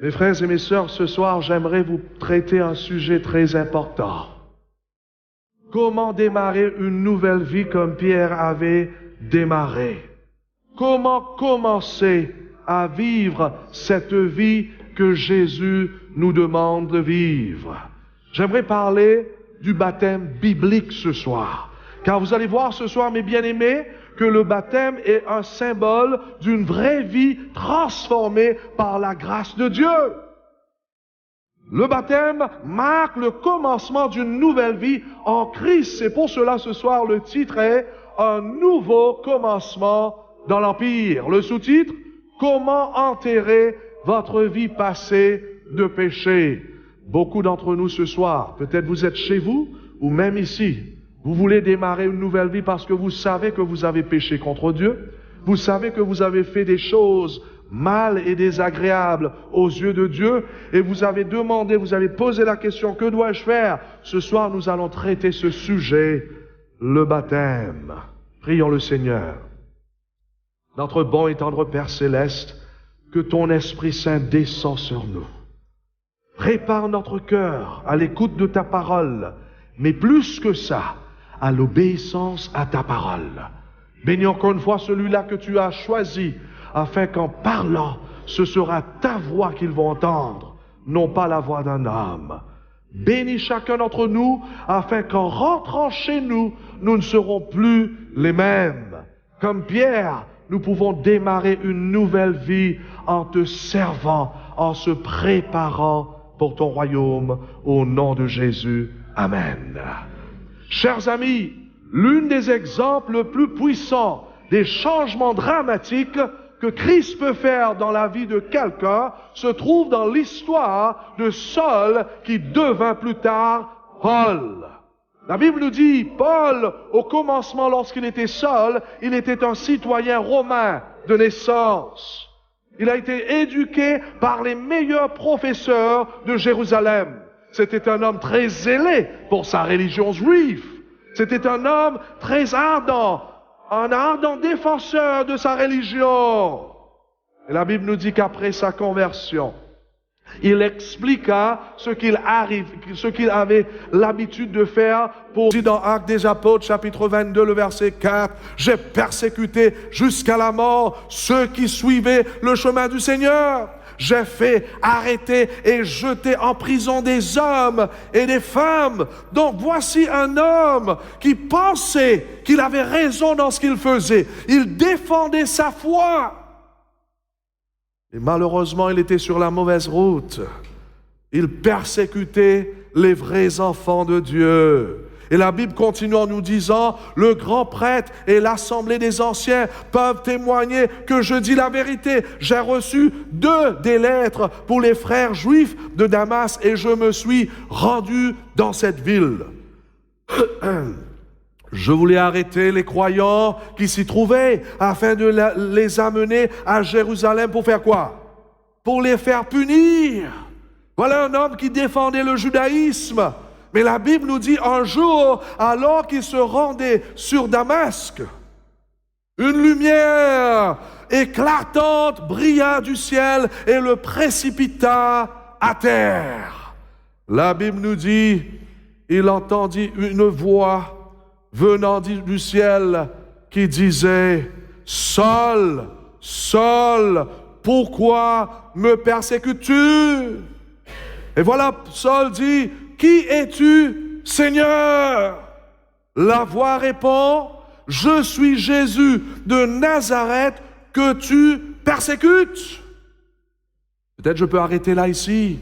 Mes frères et mes sœurs, ce soir, j'aimerais vous traiter un sujet très important. Comment démarrer une nouvelle vie comme Pierre avait démarré? Comment commencer à vivre cette vie que Jésus nous demande de vivre? J'aimerais parler du baptême biblique ce soir. Car vous allez voir ce soir, mes bien-aimés, que le baptême est un symbole d'une vraie vie transformée par la grâce de Dieu. Le baptême marque le commencement d'une nouvelle vie en Christ. C'est pour cela ce soir le titre est « Un nouveau commencement dans l'Empire ». Le sous-titre « Comment enterrer votre vie passée de péché ». Beaucoup d'entre nous ce soir, peut-être vous êtes chez vous ou même ici, vous voulez démarrer une nouvelle vie parce que vous savez que vous avez péché contre Dieu, vous savez que vous avez fait des choses mal et désagréables aux yeux de Dieu, et vous avez demandé, vous avez posé la question, que dois-je faire? Ce soir, nous allons traiter ce sujet, le baptême. Prions le Seigneur. Notre bon et tendre Père Céleste, que ton Esprit Saint descend sur nous. Prépare notre cœur à l'écoute de ta parole, mais plus que ça, à l'obéissance à ta parole. Bénis encore une fois celui-là que tu as choisi, afin qu'en parlant, ce sera ta voix qu'ils vont entendre, non pas la voix d'un homme. Bénis chacun d'entre nous, afin qu'en rentrant chez nous, nous ne serons plus les mêmes. Comme Pierre, nous pouvons démarrer une nouvelle vie en te servant, en se préparant pour ton royaume, au nom de Jésus. Amen. Chers amis, l'une des exemples les plus puissants des changements dramatiques que Christ peut faire dans la vie de quelqu'un se trouve dans l'histoire de Saul qui devint plus tard Paul. La Bible nous dit, Paul, au commencement, lorsqu'il était Saul, il était un citoyen romain de naissance. Il a été éduqué par les meilleurs professeurs de Jérusalem. C'était un homme très zélé pour sa religion juive. C'était un homme très ardent, un ardent défenseur de sa religion. Et la Bible nous dit qu'après sa conversion, il expliqua ce qu'il avait l'habitude de faire pour dire dans Actes des Apôtres, chapitre 22, le verset 4, « J'ai persécuté jusqu'à la mort ceux qui suivaient le chemin du Seigneur. J'ai fait arrêter et jeter en prison des hommes et des femmes. Donc voici un homme qui pensait qu'il avait raison dans ce qu'il faisait. Il défendait sa foi. Et malheureusement, il était sur la mauvaise route. Il persécutait les vrais enfants de Dieu. Et la Bible continue en nous disant, le grand prêtre et l'assemblée des anciens peuvent témoigner que je dis la vérité. J'ai reçu des lettres pour les frères juifs de Damas et je me suis rendu dans cette ville. Je voulais arrêter les croyants qui s'y trouvaient afin de les amener à Jérusalem pour faire quoi? Pour les faire punir. Voilà un homme qui défendait le judaïsme. Mais la Bible nous dit un jour, alors qu'il se rendait sur Damasque, une lumière éclatante brilla du ciel et le précipita à terre. La Bible nous dit, il entendit une voix venant du ciel qui disait, « Saul, Saul, pourquoi me persécutes-tu » Et voilà, Saul dit, « Qui es-tu, Seigneur » La voix répond, « Je suis Jésus de Nazareth que tu persécutes. » Peut-être je peux arrêter là ici.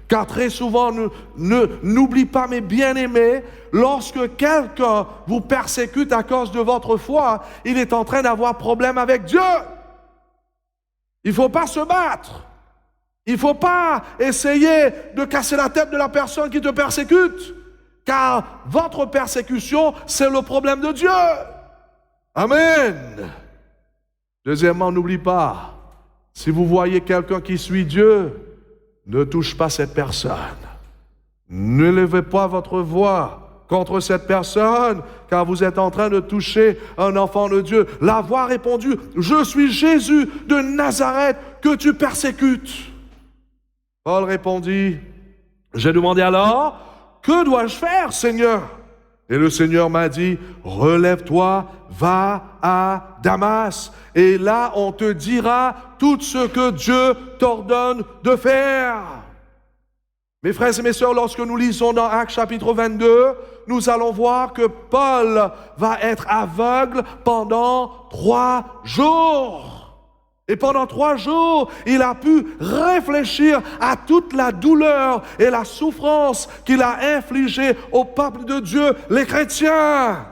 Car très souvent, n'oublie pas, mes bien-aimés, lorsque quelqu'un vous persécute à cause de votre foi, il est en train d'avoir problème avec Dieu. Il ne faut pas se battre. Il ne faut pas essayer de casser la tête de la personne qui te persécute. Car votre persécution, c'est le problème de Dieu. Amen. Deuxièmement, n'oublie pas, si vous voyez quelqu'un qui suit Dieu, ne touche pas cette personne. Ne levez pas votre voix contre cette personne, car vous êtes en train de toucher un enfant de Dieu. La voix a répondu, « Je suis Jésus de Nazareth que tu persécutes. » Paul répondit, j'ai demandé alors, que dois-je faire, Seigneur? Et le Seigneur m'a dit, relève-toi, va à Damas, et là on te dira tout ce que Dieu t'ordonne de faire. Mes frères et mes sœurs, lorsque nous lisons dans Actes chapitre 22, nous allons voir que Paul va être aveugle pendant 3 jours. Et pendant 3 jours, il a pu réfléchir à toute la douleur et la souffrance qu'il a infligée au peuple de Dieu, les chrétiens.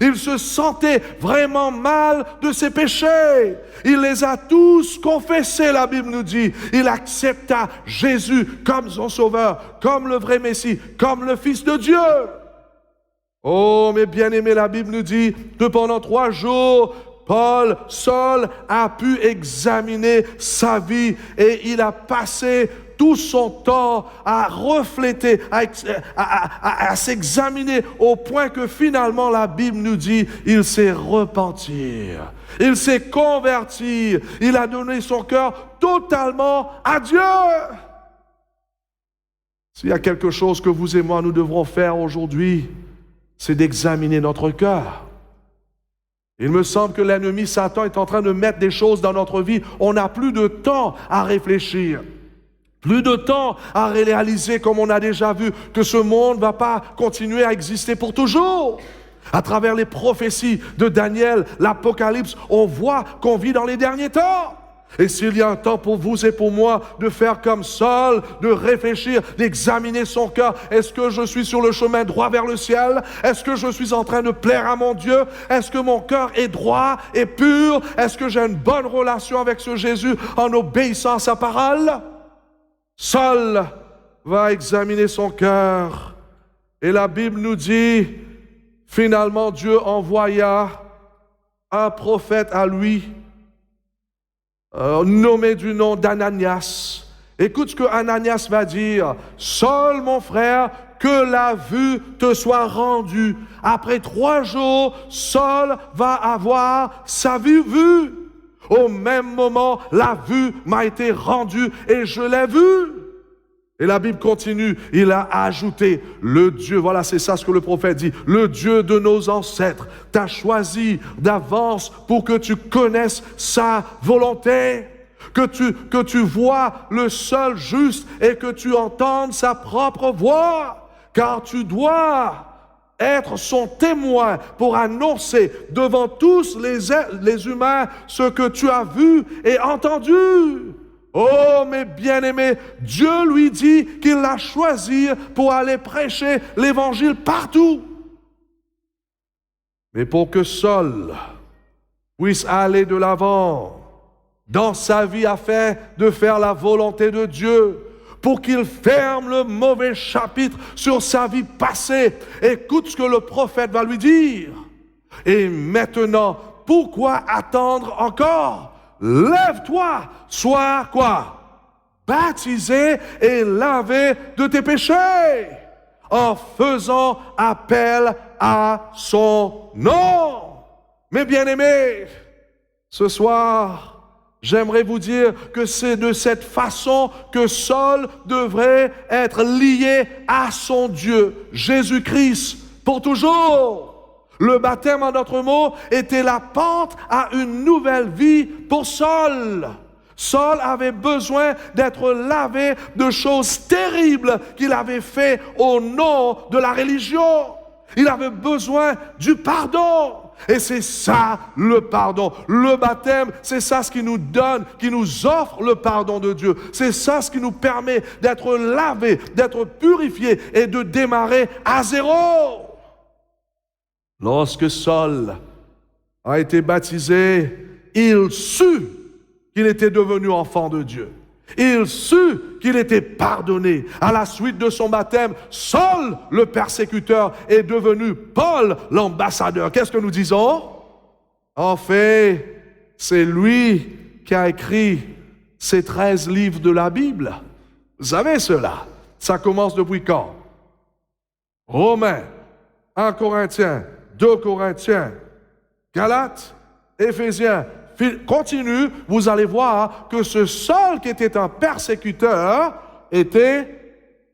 Il se sentait vraiment mal de ses péchés. Il les a tous confessés, la Bible nous dit. Il accepta Jésus comme son sauveur, comme le vrai Messie, comme le Fils de Dieu. Oh, mes bien-aimés, la Bible nous dit que pendant 3 jours, Paul, seul, a pu examiner sa vie et il a passé tout son temps à refléter, à s'examiner au point que finalement la Bible nous dit il s'est repenti, il s'est converti, il a donné son cœur totalement à Dieu. S'il y a quelque chose que vous et moi nous devrons faire aujourd'hui, c'est d'examiner notre cœur. Il me semble que l'ennemi Satan est en train de mettre des choses dans notre vie. On n'a plus de temps à réfléchir. Plus de temps à réaliser, comme on a déjà vu, que ce monde ne va pas continuer à exister pour toujours. À travers les prophéties de Daniel, l'Apocalypse, on voit qu'on vit dans les derniers temps. Et s'il y a un temps pour vous et pour moi de faire comme Saul, de réfléchir, d'examiner son cœur, est-ce que je suis sur le chemin droit vers le ciel? Est-ce que je suis en train de plaire à mon Dieu? Est-ce que mon cœur est droit et pur? Est-ce que j'ai une bonne relation avec ce Jésus en obéissant à sa parole? Saul va examiner son cœur. Et la Bible nous dit, finalement Dieu envoya un prophète à lui, nommé du nom d'Ananias. Écoute ce que Ananias va dire. Saul, mon frère, que la vue te soit rendue. Après 3 jours, Saul va avoir sa vue vue. Au même moment, la vue m'a été rendue et je l'ai vue. Et la Bible continue, il a ajouté, le Dieu, voilà c'est ça ce que le prophète dit, le Dieu de nos ancêtres t'a choisi d'avance pour que tu connaisses sa volonté, que tu vois le seul juste et que tu entendes sa propre voix, car tu dois être son témoin pour annoncer devant tous les humains ce que tu as vu et entendu. Oh, mes bien-aimés, Dieu lui dit qu'il l'a choisi pour aller prêcher l'évangile partout. Mais pour que Saul puisse aller de l'avant dans sa vie afin de faire la volonté de Dieu, pour qu'il ferme le mauvais chapitre sur sa vie passée, écoute ce que le prophète va lui dire. Et maintenant, pourquoi attendre encore? Lève-toi, sois quoi? Baptisé et lavé de tes péchés, en faisant appel à son nom. Mes bien-aimés, ce soir, j'aimerais vous dire que c'est de cette façon que Saul devrait être lié à son Dieu, Jésus-Christ, pour toujours. Le baptême, en d'autres mots, était la pente à une nouvelle vie pour Saul. Saul avait besoin d'être lavé de choses terribles qu'il avait fait au nom de la religion. Il avait besoin du pardon. Et c'est ça le pardon. Le baptême, c'est ça ce qui nous donne, qui nous offre le pardon de Dieu. C'est ça ce qui nous permet d'être lavé, d'être purifié et de démarrer à zéro. Lorsque Saul a été baptisé, il sut qu'il était devenu enfant de Dieu. Il sut qu'il était pardonné. À la suite de son baptême, Saul, le persécuteur, est devenu Paul, l'ambassadeur. Qu'est-ce que nous disons? En fait, c'est lui qui a écrit ces 13 livres de la Bible. Vous savez cela? Ça commence depuis quand? Romains, 1 Corinthiens, 2 Corinthiens, Galates, Éphésiens. Continue, vous allez voir que ce Saul qui était un persécuteur été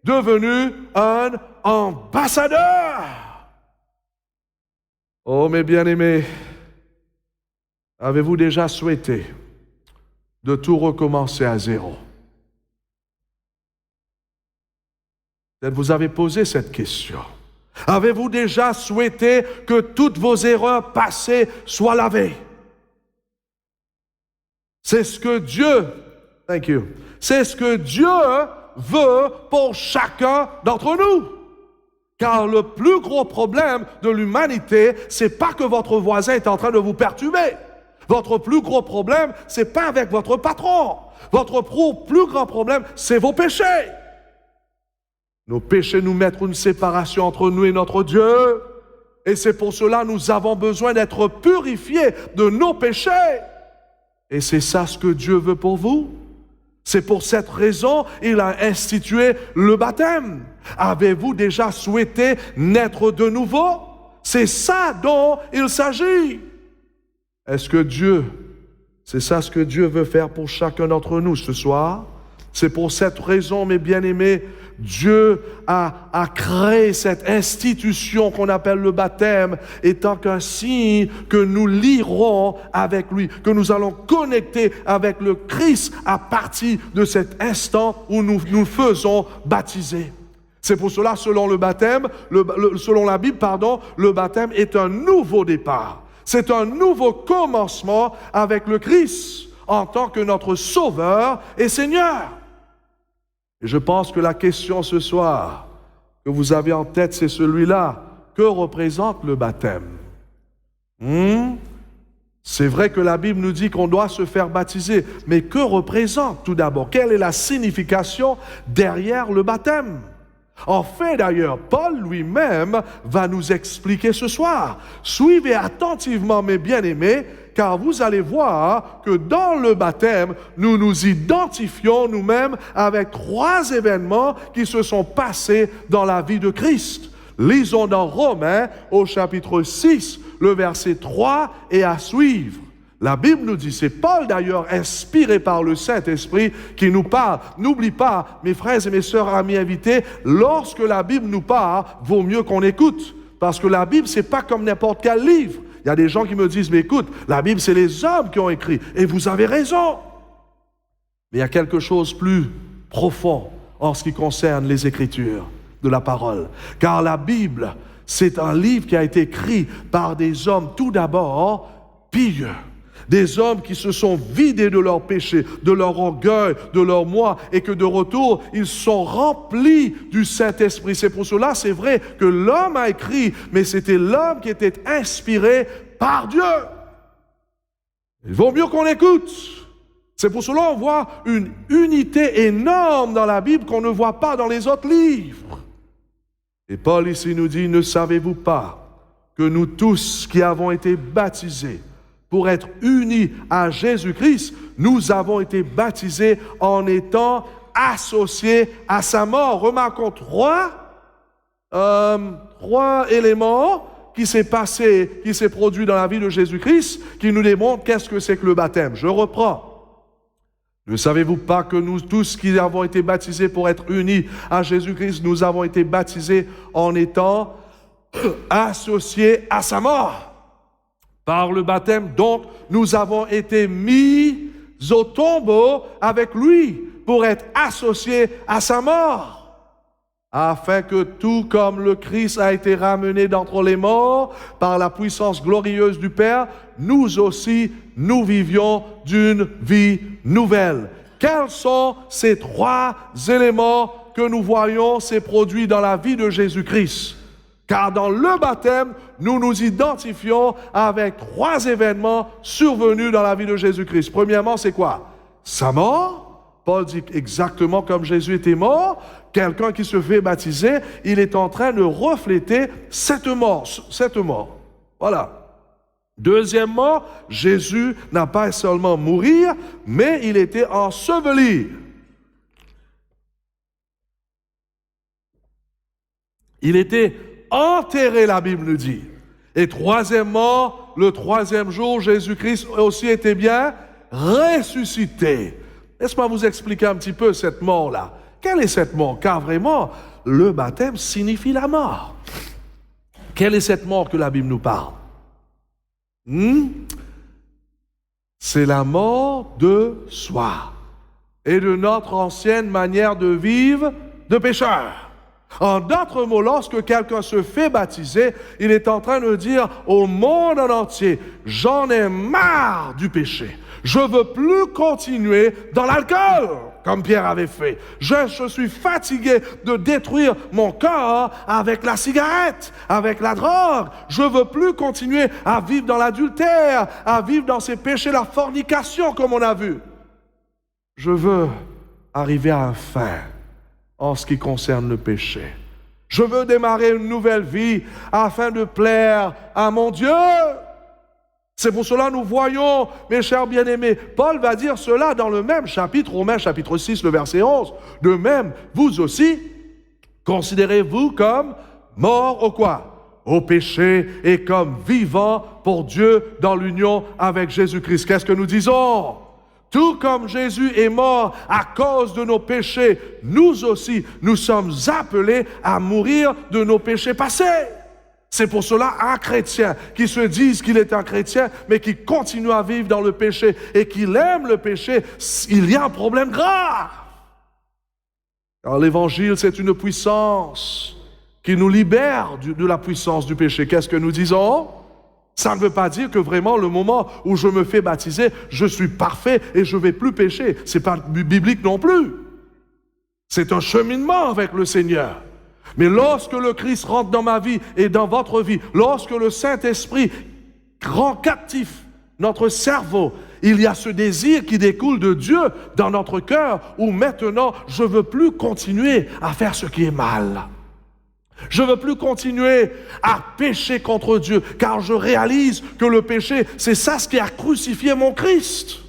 devenu un ambassadeur. Oh, mes bien-aimés, avez-vous déjà souhaité de tout recommencer à zéro? Peut-être vous avez posé cette question. Avez-vous déjà souhaité que toutes vos erreurs passées soient lavées? C'est ce que Dieu, c'est ce que Dieu veut pour chacun d'entre nous. Car le plus gros problème de l'humanité, c'est pas que votre voisin est en train de vous perturber. Votre plus gros problème, c'est pas avec votre patron. Votre plus grand problème, c'est vos péchés. Nos péchés nous mettent une séparation entre nous et notre Dieu. Et c'est pour cela que nous avons besoin d'être purifiés de nos péchés. Et c'est ça ce que Dieu veut pour vous. C'est pour cette raison qu'il a institué le baptême. Avez-vous déjà souhaité naître de nouveau? C'est ça dont il s'agit. Est-ce que c'est ça ce que Dieu veut faire pour chacun d'entre nous ce soir? C'est pour cette raison, mes bien-aimés, Dieu a créé cette institution qu'on appelle le baptême, étant qu'un signe que nous lierons avec lui, que nous allons connecter avec le Christ à partir de cet instant où nous nous faisons baptiser. C'est pour cela, selon le baptême, selon la Bible, le baptême est un nouveau départ. C'est un nouveau commencement avec le Christ en tant que notre Sauveur et Seigneur. Et je pense que la question ce soir que vous avez en tête, c'est celui-là. Que représente le baptême? C'est vrai que la Bible nous dit qu'on doit se faire baptiser, mais que représente tout d'abord? Quelle est la signification derrière le baptême? En fait, d'ailleurs, Paul lui-même va nous expliquer ce soir. Suivez attentivement, mes bien-aimés, car vous allez voir que dans le baptême, nous nous identifions nous-mêmes avec 3 événements qui se sont passés dans la vie de Christ. Lisons dans Romains, au chapitre 6, le verset 3 et à suivre. La Bible nous dit, c'est Paul d'ailleurs, inspiré par le Saint-Esprit, qui nous parle. N'oublie pas, mes frères et mes sœurs, amis invités, lorsque la Bible nous parle, vaut mieux qu'on écoute. Parce que la Bible, c'est pas comme n'importe quel livre. Il y a des gens qui me disent, mais écoute, la Bible, c'est les hommes qui ont écrit. Et vous avez raison. Mais il y a quelque chose de plus profond en ce qui concerne les Écritures de la parole. Car la Bible, c'est un livre qui a été écrit par des hommes, tout d'abord, pieux. Des hommes qui se sont vidés de leurs péchés, de leur orgueil, de leur moi, et que de retour, ils sont remplis du Saint-Esprit. C'est pour cela, c'est vrai que l'homme a écrit, mais c'était l'homme qui était inspiré par Dieu. Il vaut mieux qu'on écoute. C'est pour cela qu'on voit une unité énorme dans la Bible qu'on ne voit pas dans les autres livres. Et Paul ici nous dit, ne savez-vous pas que nous tous qui avons été baptisés pour être unis à Jésus-Christ, nous avons été baptisés en étant associés à sa mort. Remarquons 3 éléments qui s'est produit dans la vie de Jésus-Christ, qui nous démontrent qu'est-ce que c'est que le baptême. Je reprends. Ne savez-vous pas que nous tous qui avons été baptisés pour être unis à Jésus-Christ, nous avons été baptisés en étant associés à sa mort? Par le baptême, donc, nous avons été mis au tombeau avec lui pour être associés à sa mort, afin que tout comme le Christ a été ramené d'entre les morts par la puissance glorieuse du Père, nous aussi, nous vivions d'une vie nouvelle. Quels sont ces 3 éléments que nous voyons s'est produit dans la vie de Jésus-Christ? Car dans le baptême, nous nous identifions avec 3 événements survenus dans la vie de Jésus-Christ. Premièrement, c'est quoi? Sa mort. Paul dit exactement comme Jésus était mort. Quelqu'un qui se fait baptiser, il est en train de refléter cette mort. Voilà. Deuxièmement, Jésus n'a pas seulement mourir, mais il était enseveli. Il était enterré, la Bible nous dit. Et troisièmement, le 3e jour, Jésus-Christ aussi était bien ressuscité. Laisse-moi vous expliquer un petit peu cette mort-là. Quelle est cette mort? Car vraiment, le baptême signifie la mort. Quelle est cette mort que la Bible nous parle? C'est la mort de soi et de notre ancienne manière de vivre de pécheur. En d'autres mots, lorsque quelqu'un se fait baptiser, il est en train de dire au monde en entier, j'en ai marre du péché. Je ne veux plus continuer dans l'alcool, comme Pierre avait fait. Je suis fatigué de détruire mon corps avec la cigarette, avec la drogue. Je ne veux plus continuer à vivre dans l'adultère, à vivre dans ces péchés, la fornication, comme on a vu. Je veux arriver à un fin en ce qui concerne le péché. Je veux démarrer une nouvelle vie afin de plaire à mon Dieu. C'est pour cela que nous voyons, mes chers bien-aimés, Paul va dire cela dans le même chapitre, Romains chapitre 6, le verset 11. De même, vous aussi, considérez-vous comme morts au quoi? Au péché et comme vivants pour Dieu dans l'union avec Jésus-Christ. Qu'est-ce que nous disons? Tout comme Jésus est mort à cause de nos péchés, nous aussi, nous sommes appelés à mourir de nos péchés passés. C'est pour cela un chrétien qui se dise qu'il est un chrétien, mais qui continue à vivre dans le péché et qu'il aime le péché, il y a un problème grave. Alors l'évangile, c'est une puissance qui nous libère de la puissance du péché. Qu'est-ce que nous disons? Ça ne veut pas dire que vraiment le moment où je me fais baptiser, je suis parfait et je ne vais plus pécher. Ce n'est pas biblique non plus. C'est un cheminement avec le Seigneur. Mais lorsque le Christ rentre dans ma vie et dans votre vie, lorsque le Saint-Esprit rend captif notre cerveau, il y a ce désir qui découle de Dieu dans notre cœur où maintenant je ne veux plus continuer à faire ce qui est mal. Je ne veux plus continuer à pécher contre Dieu, car je réalise que le péché, c'est ça ce qui a crucifié mon Christ.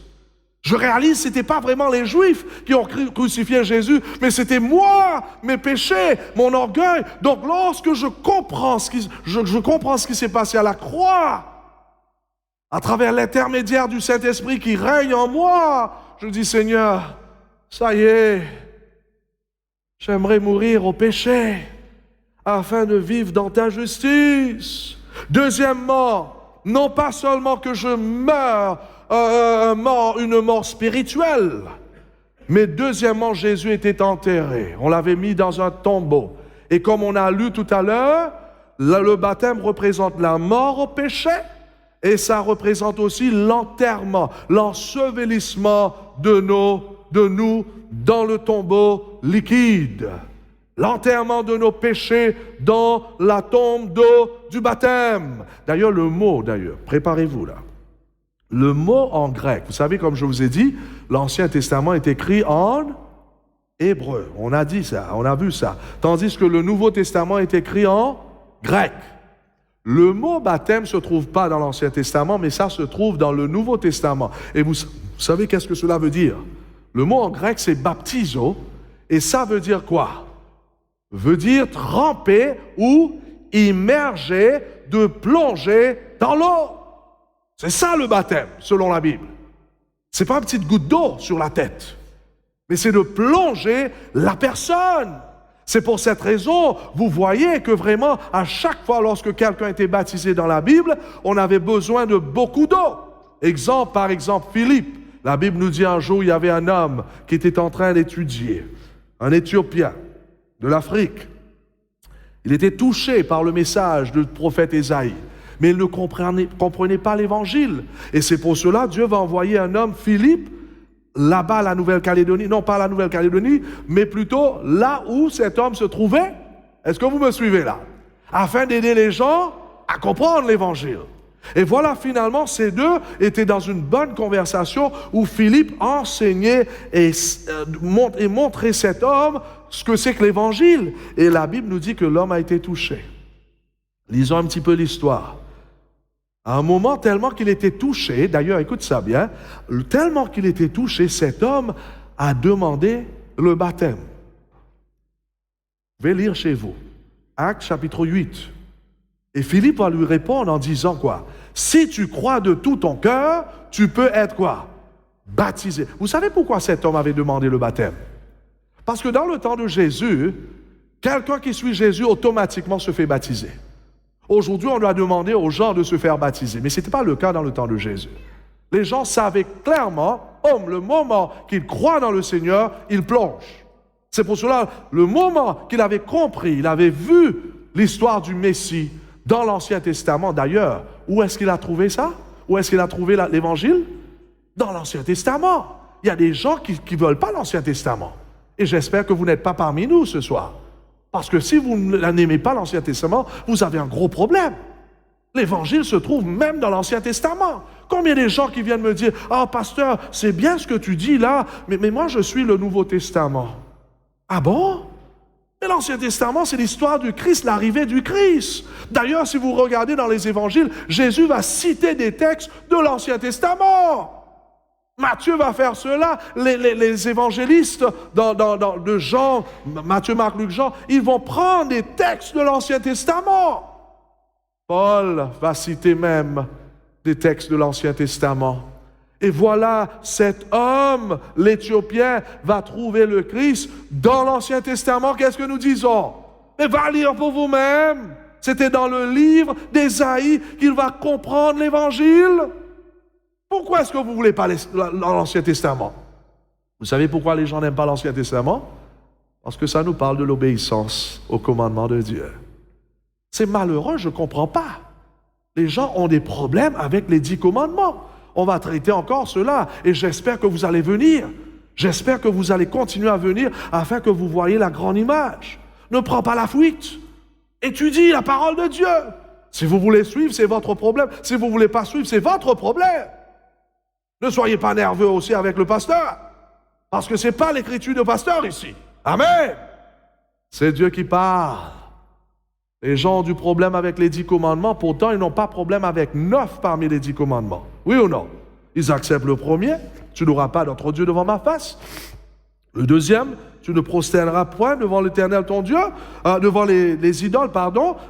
Je réalise que ce n'était pas vraiment les Juifs qui ont crucifié Jésus, mais c'était moi, mes péchés, mon orgueil. Donc lorsque je comprends ce qui s'est passé à la croix, à travers l'intermédiaire du Saint-Esprit qui règne en moi, je dis Seigneur, ça y est, j'aimerais mourir au péché afin de vivre dans ta justice. Deuxièmement, non pas seulement que je meure une mort spirituelle, mais deuxièmement, Jésus était enterré. On l'avait mis dans un tombeau. Et comme on a lu tout à l'heure, le baptême représente la mort au péché et ça représente aussi l'enterrement, l'ensevelissement de nous dans le tombeau liquide. L'enterrement de nos péchés dans la tombe d'eau du baptême. D'ailleurs, préparez-vous là. Le mot en grec, vous savez, comme je vous ai dit, l'Ancien Testament est écrit en hébreu. On a dit ça, on a vu ça. Tandis que le Nouveau Testament est écrit en grec. Le mot baptême ne se trouve pas dans l'Ancien Testament, mais ça se trouve dans le Nouveau Testament. Et vous savez qu'est-ce que cela veut dire? Le mot en grec, c'est baptizo, et ça veut dire quoi? Veut dire tremper ou immerger, de plonger dans l'eau. C'est ça le baptême, selon la Bible. Ce n'est pas une petite goutte d'eau sur la tête, mais c'est de plonger la personne. C'est pour cette raison, vous voyez que vraiment, à chaque fois lorsque quelqu'un était baptisé dans la Bible, on avait besoin de beaucoup d'eau. Par exemple, Philippe. La Bible nous dit un jour, il y avait un homme qui était en train d'étudier, un Éthiopien de l'Afrique. Il était touché par le message du prophète Ésaïe, mais il ne comprenait pas l'évangile. Et c'est pour cela que Dieu va envoyer un homme, Philippe, là-bas à la Nouvelle-Calédonie, non pas à la Nouvelle-Calédonie, mais plutôt là où cet homme se trouvait. Est-ce que vous me suivez là? Afin d'aider les gens à comprendre l'évangile. Et voilà, finalement, ces deux étaient dans une bonne conversation où Philippe enseignait et montrait cet homme ce que c'est que l'évangile. Et la Bible nous dit que l'homme a été touché. Lisons un petit peu l'histoire. À un moment, tellement qu'il était touché, d'ailleurs, écoute ça bien, tellement qu'il était touché, cet homme a demandé le baptême. Vous pouvez lire chez vous. Actes chapitre 8. Et Philippe va lui répondre en disant quoi? Si tu crois de tout ton cœur, tu peux être quoi? Baptisé. Vous savez pourquoi cet homme avait demandé le baptême? Parce que dans le temps de Jésus, quelqu'un qui suit Jésus automatiquement se fait baptiser. Aujourd'hui, on doit demander aux gens de se faire baptiser, mais ce n'était pas le cas dans le temps de Jésus. Les gens savaient clairement, le moment qu'ils croient dans le Seigneur, ils plongent. C'est pour cela, le moment qu'il avait compris, il avait vu l'histoire du Messie dans l'Ancien Testament. D'ailleurs, où est-ce qu'il a trouvé ça? Où est-ce qu'il a trouvé l'Évangile? Dans l'Ancien Testament. Il y a des gens qui ne veulent pas l'Ancien Testament. Et j'espère que vous n'êtes pas parmi nous ce soir. Parce que si vous n'aimez pas l'Ancien Testament, vous avez un gros problème. L'Évangile se trouve même dans l'Ancien Testament. Combien de gens qui viennent me dire « Ah, pasteur, c'est bien ce que tu dis là, mais moi je suis le Nouveau Testament. » Ah bon? Et l'Ancien Testament, c'est l'histoire du Christ, l'arrivée du Christ. D'ailleurs, si vous regardez dans les Évangiles, Jésus va citer des textes de l'Ancien Testament. Matthieu va faire cela. Les évangélistes de Jean, Matthieu, Marc, Luc, Jean, ils vont prendre des textes de l'Ancien Testament. Paul va citer même des textes de l'Ancien Testament. Et voilà, cet homme, l'Éthiopien, va trouver le Christ dans l'Ancien Testament. Qu'est-ce que nous disons? Mais va lire pour vous-même. C'était dans le livre d'Ésaïe qu'il va comprendre l'Évangile. Pourquoi est-ce que vous ne voulez pas l'Ancien Testament? Vous savez pourquoi les gens n'aiment pas l'Ancien Testament? Parce que ça nous parle de l'obéissance au commandement de Dieu. C'est malheureux, je ne comprends pas. Les gens ont des problèmes avec les 10 commandements. On va traiter encore cela et j'espère que vous allez venir. J'espère que vous allez continuer à venir afin que vous voyez la grande image. Ne prends pas la fuite. Étudie la parole de Dieu. Si vous voulez suivre, c'est votre problème. Si vous ne voulez pas suivre, c'est votre problème. Ne soyez pas nerveux aussi avec le pasteur. Parce que ce n'est pas l'écriture de pasteur ici. Amen. C'est Dieu qui parle. Les gens ont du problème avec les 10 commandements, pourtant ils n'ont pas de problème avec 9 parmi les 10 commandements. Oui ou non? Ils acceptent le premier, tu n'auras pas d'autre Dieu devant ma face. Le deuxième, tu ne prosterneras point devant l'Éternel ton Dieu, devant les idoles,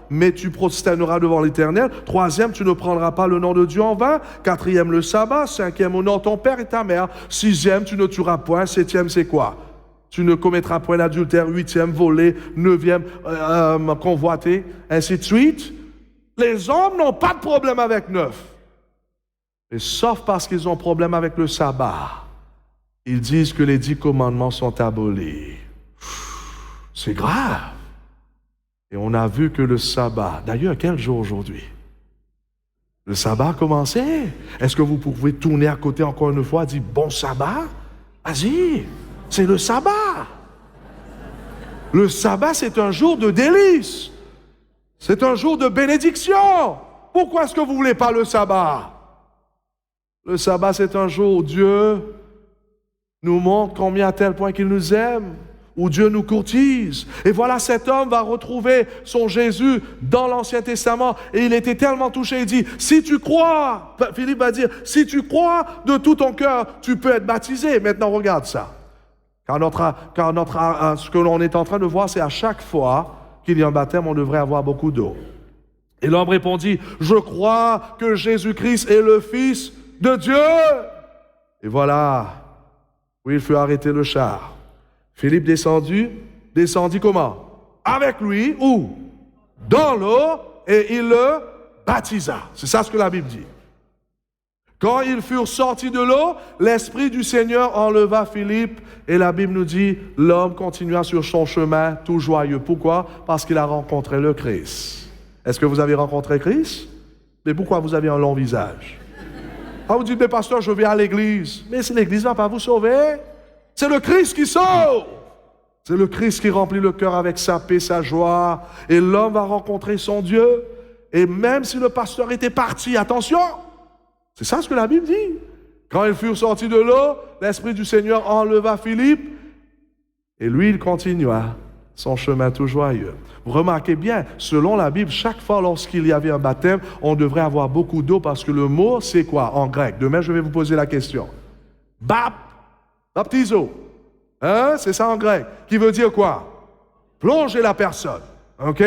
mais tu prosterneras devant l'Éternel. Troisième, tu ne prendras pas le nom de Dieu en vain. Quatrième, le sabbat. Cinquième, honore ton père et ta mère. Sixième, tu ne tueras point. Septième, c'est quoi? Tu ne commettras point l'adultère. Huitième, voler. Neuvième, convoiter. Ainsi de suite. Les hommes n'ont pas de problème avec 9. Et sauf parce qu'ils ont problème avec le sabbat. Ils disent que les 10 commandements sont abolis. C'est grave. Et on a vu que le sabbat, d'ailleurs, quel jour aujourd'hui? Le sabbat a commencé. Est-ce que vous pouvez tourner à côté encore une fois et dire bon sabbat? Vas-y, c'est le sabbat. Le sabbat, c'est un jour de délice. C'est un jour de bénédiction. Pourquoi est-ce que vous ne voulez pas le sabbat? Le sabbat, c'est un jour où Dieu nous montre combien à tel point qu'il nous aime, où Dieu nous courtise. Et voilà, cet homme va retrouver son Jésus dans l'Ancien Testament. Et il était tellement touché, il dit, si tu crois, Philippe va dire, si tu crois de tout ton cœur, tu peux être baptisé. Maintenant, regarde ça. Car ce que l'on est en train de voir, c'est à chaque fois qu'il y a un baptême, on devrait avoir beaucoup d'eau. Et l'homme répondit, je crois que Jésus-Christ est le Fils de Dieu. Et voilà, où il fut arrêté le char. Philippe descendit comment? Avec lui, où? Dans l'eau, et il le baptisa. C'est ça ce que la Bible dit. Quand ils furent sortis de l'eau, l'Esprit du Seigneur enleva Philippe, et la Bible nous dit, l'homme continua sur son chemin tout joyeux. Pourquoi? Parce qu'il a rencontré le Christ. Est-ce que vous avez rencontré Christ? Mais pourquoi vous avez un long visage? Ah, vous dites, mais pasteur, je vais à l'église. Mais si l'église ne va pas vous sauver, c'est le Christ qui sauve. C'est le Christ qui remplit le cœur avec sa paix, sa joie. Et l'homme va rencontrer son Dieu. Et même si le pasteur était parti, attention, c'est ça ce que la Bible dit. Quand ils furent sortis de l'eau, l'Esprit du Seigneur enleva Philippe. Et lui, il continua son chemin tout joyeux. Vous remarquez bien, selon la Bible, chaque fois lorsqu'il y avait un baptême, on devrait avoir beaucoup d'eau parce que le mot, c'est quoi en grec? Demain, je vais vous poser la question. Baptizo. Hein? C'est ça en grec. Qui veut dire quoi? Plonger la personne. OK?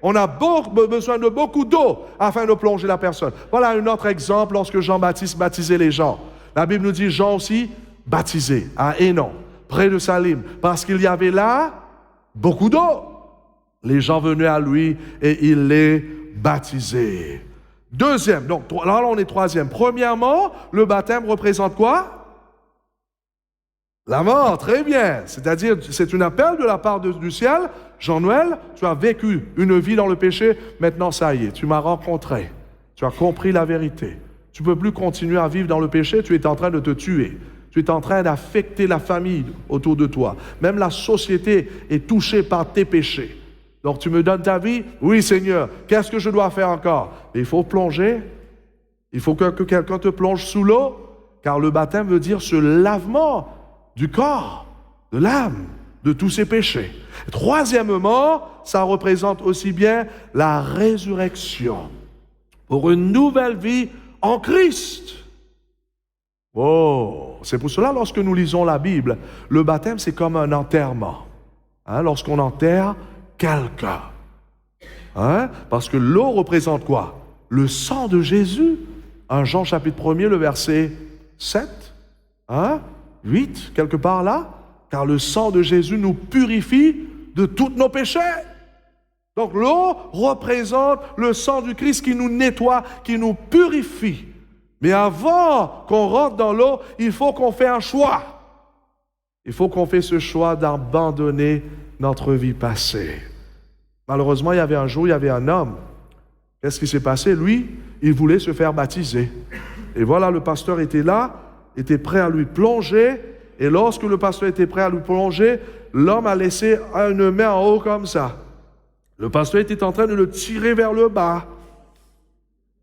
On a besoin de beaucoup d'eau afin de plonger la personne. Voilà un autre exemple lorsque Jean-Baptiste baptisait les gens. La Bible nous dit Jean aussi baptisé à Hénon. près de Salim, parce qu'il y avait là beaucoup d'eau. Les gens venaient à lui et il les baptisait. Deuxième, donc là on est troisième. Premièrement, le baptême représente quoi? La mort, très bien. C'est-à-dire, c'est un appel de la part du ciel. Jean-Noël, tu as vécu une vie dans le péché, maintenant ça y est, tu m'as rencontré. Tu as compris la vérité. Tu ne peux plus continuer à vivre dans le péché, tu es en train de te tuer. Tu es en train d'affecter la famille autour de toi. Même la société est touchée par tes péchés. Donc tu me donnes ta vie? Oui Seigneur, qu'est-ce que je dois faire encore? Il faut plonger. Il faut que quelqu'un te plonge sous l'eau, car le baptême veut dire ce lavement du corps, de l'âme, de tous ses péchés. Troisièmement, ça représente aussi bien la résurrection pour une nouvelle vie en Christ. Oh, c'est pour cela, lorsque nous lisons la Bible, le baptême, c'est comme un enterrement. Lorsqu'on enterre quelqu'un. Parce que l'eau représente quoi? Le sang de Jésus. 1 Jean chapitre 1er, le verset 7, 8, quelque part là. Car le sang de Jésus nous purifie de tous nos péchés. Donc l'eau représente le sang du Christ qui nous nettoie, qui nous purifie. Mais avant qu'on rentre dans l'eau, il faut qu'on fasse un choix. Il faut qu'on fasse ce choix d'abandonner notre vie passée. Malheureusement, il y avait un jour, il y avait un homme. Qu'est-ce qui s'est passé? Lui, il voulait se faire baptiser. Et voilà, le pasteur était là, était prêt à lui plonger. Et lorsque le pasteur était prêt à lui plonger, l'homme a laissé une main en haut comme ça. Le pasteur était en train de le tirer vers le bas.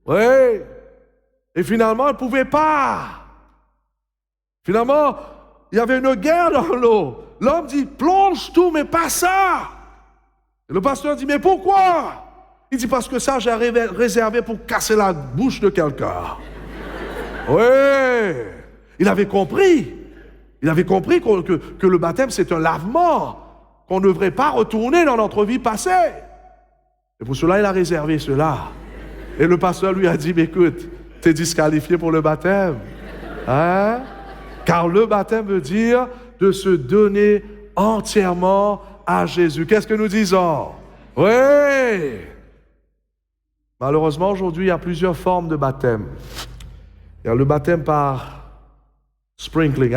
Oui. Et finalement, il ne pouvait pas. Finalement, il y avait une guerre dans l'eau. L'homme dit, plonge tout, mais pas ça. Et le pasteur dit, mais pourquoi? Il dit, parce que ça, j'ai réservé pour casser la bouche de quelqu'un. Oui. Il avait compris. Il avait compris que le baptême, c'est un lavement, qu'on ne devrait pas retourner dans notre vie passée. Et pour cela, il a réservé cela. Et le pasteur lui a dit, mais écoute, tu es disqualifié pour le baptême. Car le baptême veut dire de se donner entièrement à Jésus. Qu'est-ce que nous disons? Oui. Malheureusement, aujourd'hui, il y a plusieurs formes de baptême. Il y a le baptême par sprinkling,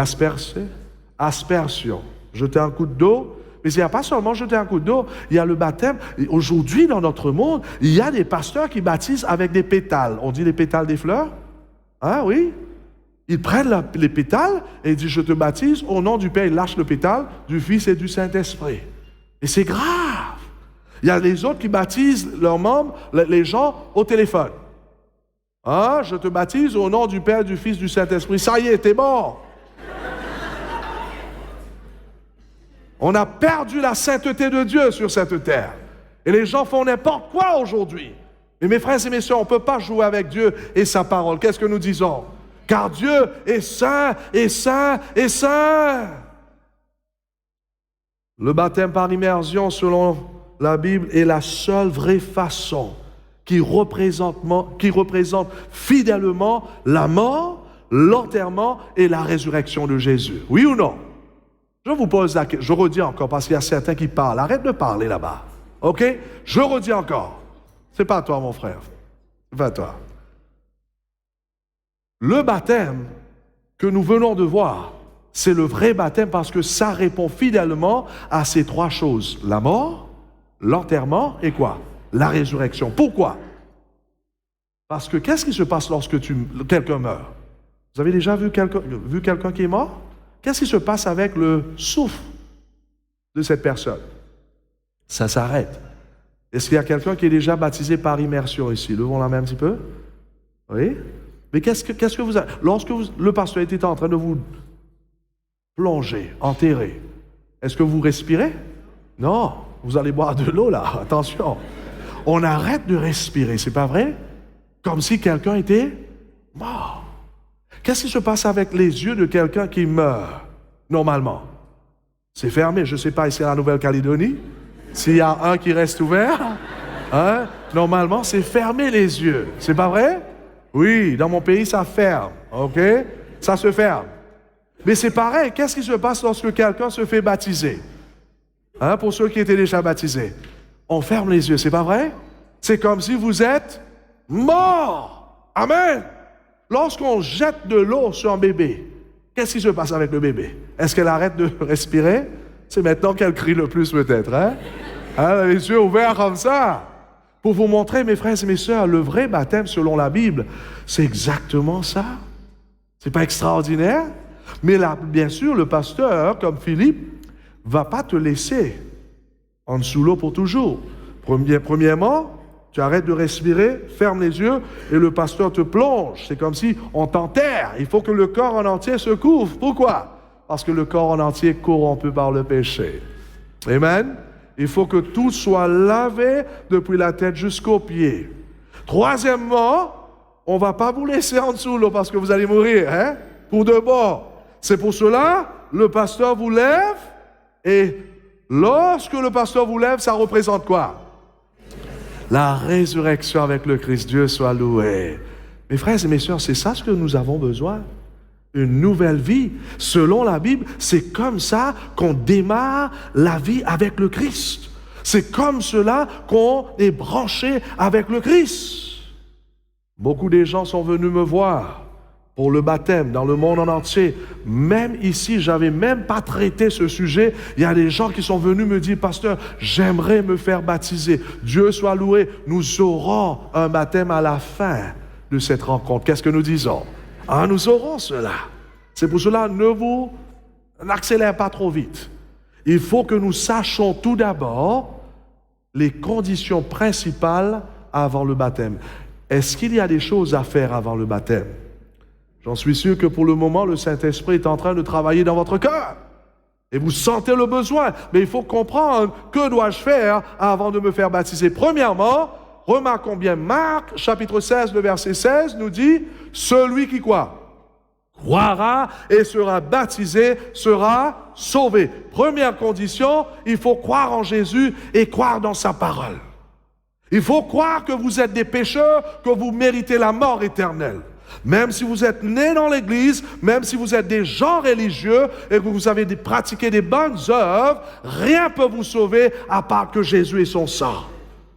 aspersion, jeter un coup d'eau. Mais il n'y a pas seulement jeter un coup d'eau, il y a le baptême. Aujourd'hui, dans notre monde, il y a des pasteurs qui baptisent avec des pétales. On dit les pétales des fleurs? Oui. Ils prennent les pétales et ils disent, je te baptise au nom du Père. Ils lâchent le pétale, du Fils et du Saint-Esprit. Et c'est grave. Il y a les autres qui baptisent leurs membres, les gens, au téléphone. Je te baptise au nom du Père, du Fils, du Saint-Esprit. Ça y est, t'es mort. On a perdu la sainteté de Dieu sur cette terre. Et les gens font n'importe quoi aujourd'hui. Mais mes frères et mes sœurs, on ne peut pas jouer avec Dieu et sa parole. Qu'est-ce que nous disons? Car Dieu est saint, et saint, et saint. Le baptême par immersion, selon la Bible, est la seule vraie façon qui représente fidèlement la mort, l'enterrement et la résurrection de Jésus. Oui ou non? Je vous pose la question, je redis encore, parce qu'il y a certains qui parlent. Arrête de parler là-bas. OK? Je redis encore. C'est pas toi, mon frère. C'est pas toi. Le baptême que nous venons de voir, c'est le vrai baptême parce que ça répond fidèlement à ces trois choses. La mort, l'enterrement et quoi? La résurrection. Pourquoi? Parce que qu'est-ce qui se passe lorsque quelqu'un meurt? Vous avez déjà vu quelqu'un qui est mort? Qu'est-ce qui se passe avec le souffle de cette personne? Ça s'arrête. Est-ce qu'il y a quelqu'un qui est déjà baptisé par immersion ici? Levons la main un petit peu. Oui? Mais qu'est-ce que vous avez? Lorsque le pasteur était en train de vous plonger, enterrer, est-ce que vous respirez? Non. Vous allez boire de l'eau là, attention. On arrête de respirer, c'est pas vrai? Comme si quelqu'un était mort. Qu'est-ce qui se passe avec les yeux de quelqu'un qui meurt, normalement? C'est fermé, je ne sais pas ici à la Nouvelle-Calédonie, s'il y a un qui reste ouvert, normalement c'est fermé les yeux, c'est pas vrai? Oui, dans mon pays ça ferme, ok? Ça se ferme. Mais c'est pareil, qu'est-ce qui se passe lorsque quelqu'un se fait baptiser? Hein, pour ceux qui étaient déjà baptisés. On ferme les yeux, c'est pas vrai? C'est comme si vous êtes mort. Amen. Lorsqu'on jette de l'eau sur un bébé, qu'est-ce qui se passe avec le bébé? Est-ce qu'elle arrête de respirer? C'est maintenant qu'elle crie le plus peut-être, hein? Hein, les yeux ouverts comme ça. Pour vous montrer, mes frères et mes sœurs, le vrai baptême selon la Bible, c'est exactement ça. C'est pas extraordinaire? Mais là, bien sûr, le pasteur, comme Philippe, va pas te laisser en dessous l'eau pour toujours. Premièrement, tu arrêtes de respirer, ferme les yeux et le pasteur te plonge. C'est comme si on t'enterre. Il faut que le corps en entier se couvre. Pourquoi? Parce que le corps en entier est corrompu par le péché. Amen. Il faut que tout soit lavé depuis la tête jusqu'aux pieds. Troisièmement, on ne va pas vous laisser en dessous l'eau parce que vous allez mourir, hein? Pour de bon. C'est pour cela, le pasteur vous lève et lorsque le pasteur vous lève, ça représente quoi? La résurrection avec le Christ. Dieu soit loué. Mes frères et mes sœurs, c'est ça ce que nous avons besoin. Une nouvelle vie. Selon la Bible, c'est comme ça qu'on démarre la vie avec le Christ. C'est comme cela qu'on est branché avec le Christ. Beaucoup de gens sont venus me voir pour le baptême dans le monde en entier. Même ici, j'avais même pas traité ce sujet. Il y a des gens qui sont venus me dire, pasteur, j'aimerais me faire baptiser. Dieu soit loué. Nous aurons un baptême à la fin de cette rencontre. Qu'est-ce que nous disons? Ah, nous aurons cela. C'est pour cela, n'accélère pas trop vite. Il faut que nous sachions tout d'abord les conditions principales avant le baptême. Est-ce qu'il y a des choses à faire avant le baptême? J'en suis sûr que pour le moment, le Saint-Esprit est en train de travailler dans votre cœur. Et vous sentez le besoin. Mais il faut comprendre, que dois-je faire avant de me faire baptiser? Premièrement, remarquons bien, Marc, chapitre 16, le verset 16, nous dit, celui qui quoi? Croira et sera baptisé, sera sauvé. Première condition, il faut croire en Jésus et croire dans sa parole. Il faut croire que vous êtes des pécheurs, que vous méritez la mort éternelle. Même si vous êtes nés dans l'Église, même si vous êtes des gens religieux et que vous avez pratiqué des bonnes œuvres, rien ne peut vous sauver à part que Jésus et son sang.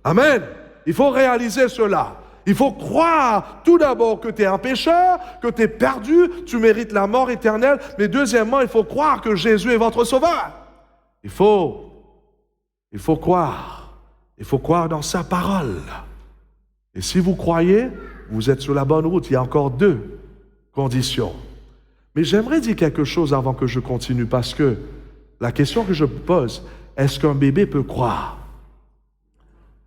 Amen. Il faut réaliser cela. Il faut croire tout d'abord que tu es un pécheur, que tu es perdu, tu mérites la mort éternelle. Mais deuxièmement, il faut croire que Jésus est votre sauveur. Il faut croire. Il faut croire dans sa parole. Et si vous croyez, vous êtes sur la bonne route. Il y a encore 2 conditions. Mais j'aimerais dire quelque chose avant que je continue, parce que la question que je pose, est-ce qu'un bébé peut croire?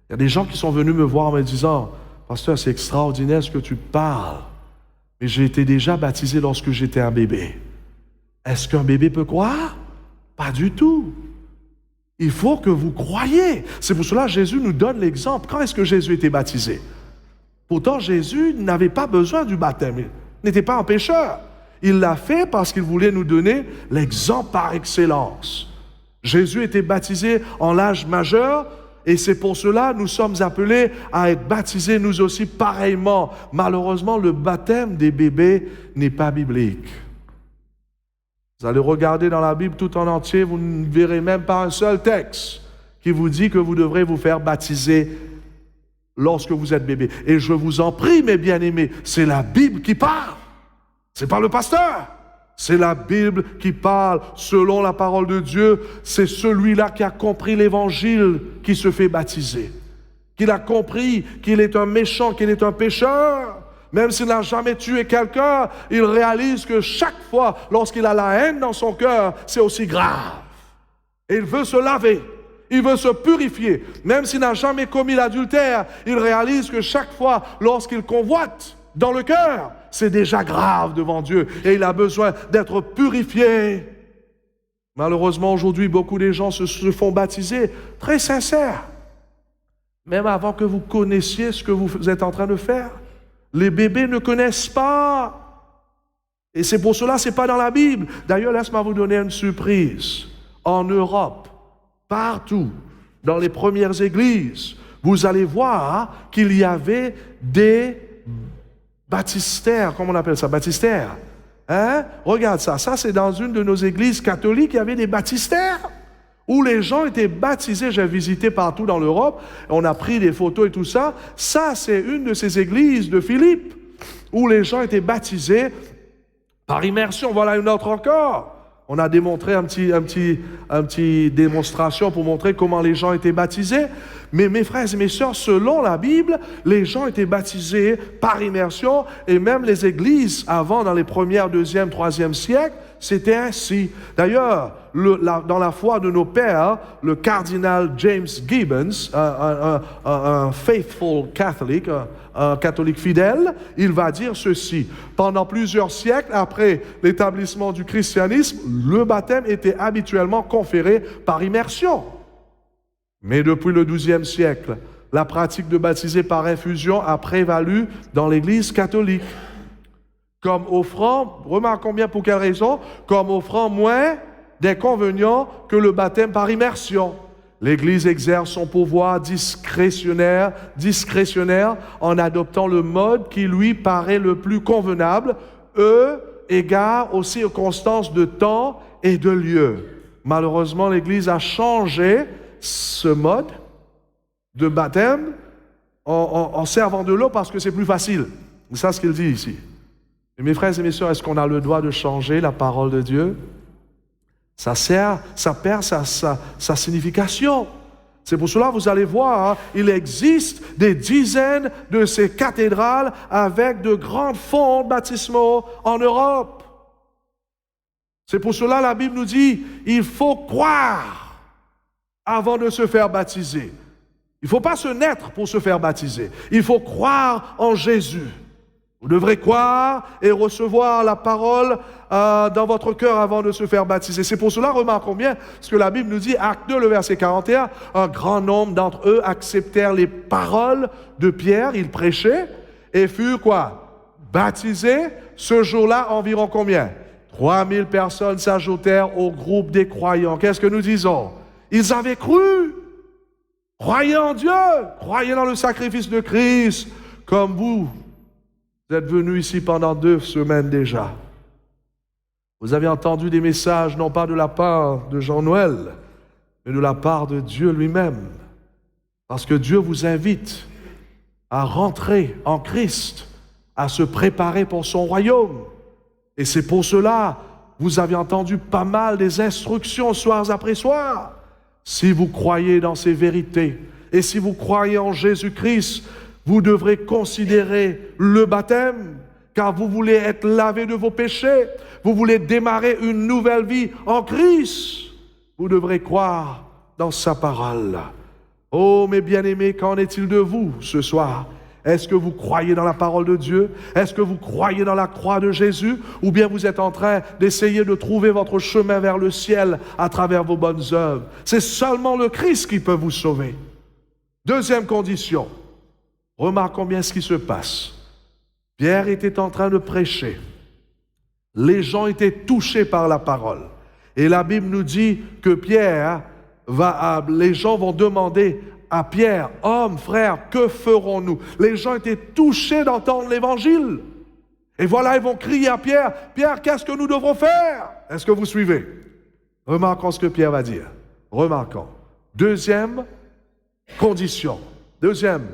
Il y a des gens qui sont venus me voir en me disant, pasteur, c'est extraordinaire ce que tu parles, mais j'ai été déjà baptisé lorsque j'étais un bébé. Est-ce qu'un bébé peut croire? Pas du tout. Il faut que vous croyiez. C'est pour cela que Jésus nous donne l'exemple. Quand est-ce que Jésus était baptisé? Pourtant, Jésus n'avait pas besoin du baptême. Il n'était pas un pécheur. Il l'a fait parce qu'il voulait nous donner l'exemple par excellence. Jésus était baptisé en l'âge majeur et c'est pour cela que nous sommes appelés à être baptisés nous aussi pareillement. Malheureusement, le baptême des bébés n'est pas biblique. Vous allez regarder dans la Bible tout en entier, vous ne verrez même pas un seul texte qui vous dit que vous devrez vous faire baptiser lorsque vous êtes bébé. Et je vous en prie, mes bien-aimés, c'est la Bible qui parle. C'est pas le pasteur. C'est la Bible qui parle selon la parole de Dieu. C'est celui-là qui a compris l'évangile qui se fait baptiser. Qu'il a compris qu'il est un méchant, qu'il est un pécheur. Même s'il n'a jamais tué quelqu'un, il réalise que chaque fois, lorsqu'il a la haine dans son cœur, c'est aussi grave. Et il veut se laver. Il veut se purifier. Même s'il n'a jamais commis l'adultère, il réalise que chaque fois, lorsqu'il convoite dans le cœur, c'est déjà grave devant Dieu. Et il a besoin d'être purifié. Malheureusement, aujourd'hui, beaucoup de gens se font baptiser très sincères. Même avant que vous connaissiez ce que vous êtes en train de faire. Les bébés ne connaissent pas. Et c'est pour cela, ce n'est pas dans la Bible. D'ailleurs, laisse-moi vous donner une surprise. En Europe, partout, dans les premières églises, vous allez voir qu'il y avait des baptistères, comment on appelle ça, baptistères, Hein? Regarde ça. Ça, c'est dans une de nos églises catholiques, il y avait des baptistères où les gens étaient baptisés. J'ai visité partout dans l'Europe. On a pris des photos et tout ça. Ça, c'est une de ces églises de Philippe où les gens étaient baptisés par immersion. Voilà une autre encore. On a démontré un petit démonstration pour montrer comment les gens étaient baptisés. Mais mes frères et mes sœurs, selon la Bible, les gens étaient baptisés par immersion et même les églises avant, dans les premiers, deuxième, troisième siècles, c'était ainsi. D'ailleurs, dans la foi de nos pères, le cardinal James Gibbons, un faithful Catholic, un catholique fidèle, il va dire ceci. Pendant plusieurs siècles après l'établissement du christianisme, le baptême était habituellement conféré par immersion. Mais depuis le XIIe siècle, la pratique de baptiser par infusion a prévalu dans l'Église catholique. Comme offrant, remarquons bien pour quelle raison, comme offrant moins d'inconvénients que le baptême par immersion. L'Église exerce son pouvoir discrétionnaire en adoptant le mode qui lui paraît le plus convenable, égard aux circonstances de temps et de lieu. Malheureusement, l'Église a changé ce mode de baptême en servant de l'eau parce que c'est plus facile. C'est ça ce qu'il dit ici. Et mes frères et mes sœurs, est-ce qu'on a le droit de changer la parole de Dieu? Ça perd sa signification. C'est pour cela, vous allez voir, hein, il existe des dizaines de ces cathédrales avec de grandes fontes baptismaux en Europe. C'est pour cela, la Bible nous dit, il faut croire avant de se faire baptiser. Il ne faut pas se naître pour se faire baptiser. Il faut croire en Jésus. Vous devrez croire et recevoir la parole dans votre cœur avant de se faire baptiser. C'est pour cela, remarquons bien ce que la Bible nous dit, Acte 2, le verset 41, un grand nombre d'entre eux acceptèrent les paroles de Pierre, il prêchait, et furent quoi? Baptisés. Ce jour-là, environ combien? 3000 personnes s'ajoutèrent au groupe des croyants. Qu'est-ce que nous disons? Ils avaient cru. Croyez en Dieu, croyez dans le sacrifice de Christ, comme vous êtes venus ici pendant 2 semaines déjà. Vous avez entendu des messages, non pas de la part de Jean-Noël, mais de la part de Dieu lui-même. Parce que Dieu vous invite à rentrer en Christ, à se préparer pour son royaume. Et c'est pour cela, vous avez entendu pas mal des instructions soirs après soirs. Si vous croyez dans ces vérités, et si vous croyez en Jésus-Christ, vous devrez considérer le baptême, car vous voulez être lavé de vos péchés, vous voulez démarrer une nouvelle vie en Christ. Vous devrez croire dans sa parole. Oh, mes bien-aimés, qu'en est-il de vous ce soir? Est-ce que vous croyez dans la parole de Dieu? Est-ce que vous croyez dans la croix de Jésus? Ou bien vous êtes en train d'essayer de trouver votre chemin vers le ciel à travers vos bonnes œuvres? C'est seulement le Christ qui peut vous sauver. Deuxième condition. Remarquons bien ce qui se passe. Pierre était en train de prêcher. Les gens étaient touchés par la parole. Et la Bible nous dit que les gens vont demander à Pierre, « Homme, frère, que ferons-nous » Les gens étaient touchés d'entendre l'évangile. Et voilà, ils vont crier à Pierre, « Pierre, qu'est-ce que nous devrons faire » Est-ce que vous suivez? Remarquons ce que Pierre va dire. Remarquons. Deuxième condition. Deuxième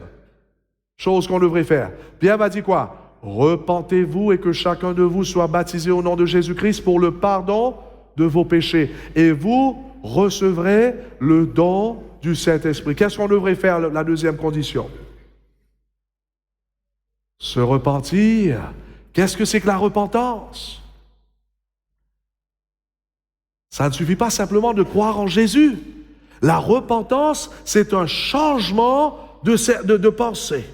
chose qu'on devrait faire. Pierre va dire quoi? Repentez-vous et que chacun de vous soit baptisé au nom de Jésus-Christ pour le pardon de vos péchés. Et vous recevrez le don du Saint-Esprit. Qu'est-ce qu'on devrait faire, la deuxième condition? Se repentir. Qu'est-ce que c'est que la repentance? Ça ne suffit pas simplement de croire en Jésus. La repentance, c'est un changement de pensée.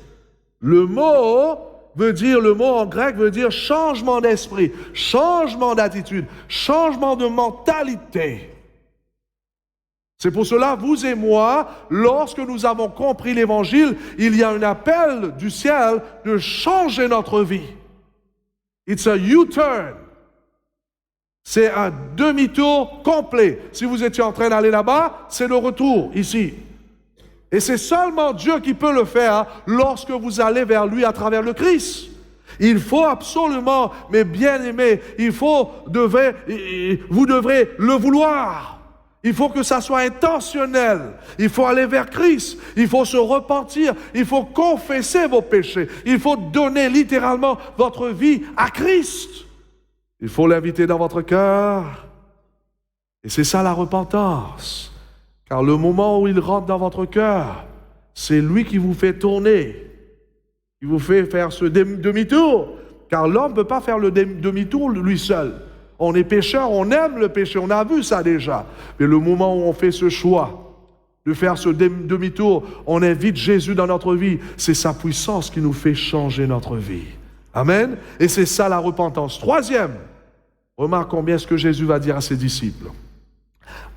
Le mot en grec veut dire changement d'esprit, changement d'attitude, changement de mentalité. C'est pour cela, vous et moi, lorsque nous avons compris l'Évangile, il y a un appel du ciel de changer notre vie. It's a U-turn. C'est un demi-tour complet. Si vous étiez en train d'aller là-bas, c'est le retour, ici. Et c'est seulement Dieu qui peut le faire lorsque vous allez vers lui à travers le Christ. Il faut absolument, mes bien-aimés, vous devrez le vouloir. Il faut que ça soit intentionnel. Il faut aller vers Christ. Il faut se repentir. Il faut confesser vos péchés. Il faut donner littéralement votre vie à Christ. Il faut l'inviter dans votre cœur. Et c'est ça la repentance. Car le moment où il rentre dans votre cœur, c'est lui qui vous fait tourner. Il vous fait faire ce demi-tour. Car l'homme ne peut pas faire le demi-tour lui seul. On est pécheur, on aime le péché, on a vu ça déjà. Mais le moment où on fait ce choix de faire ce demi-tour, on invite Jésus dans notre vie. C'est sa puissance qui nous fait changer notre vie. Amen. Et c'est ça la repentance. Troisième, remarquons bien ce que Jésus va dire à ses disciples.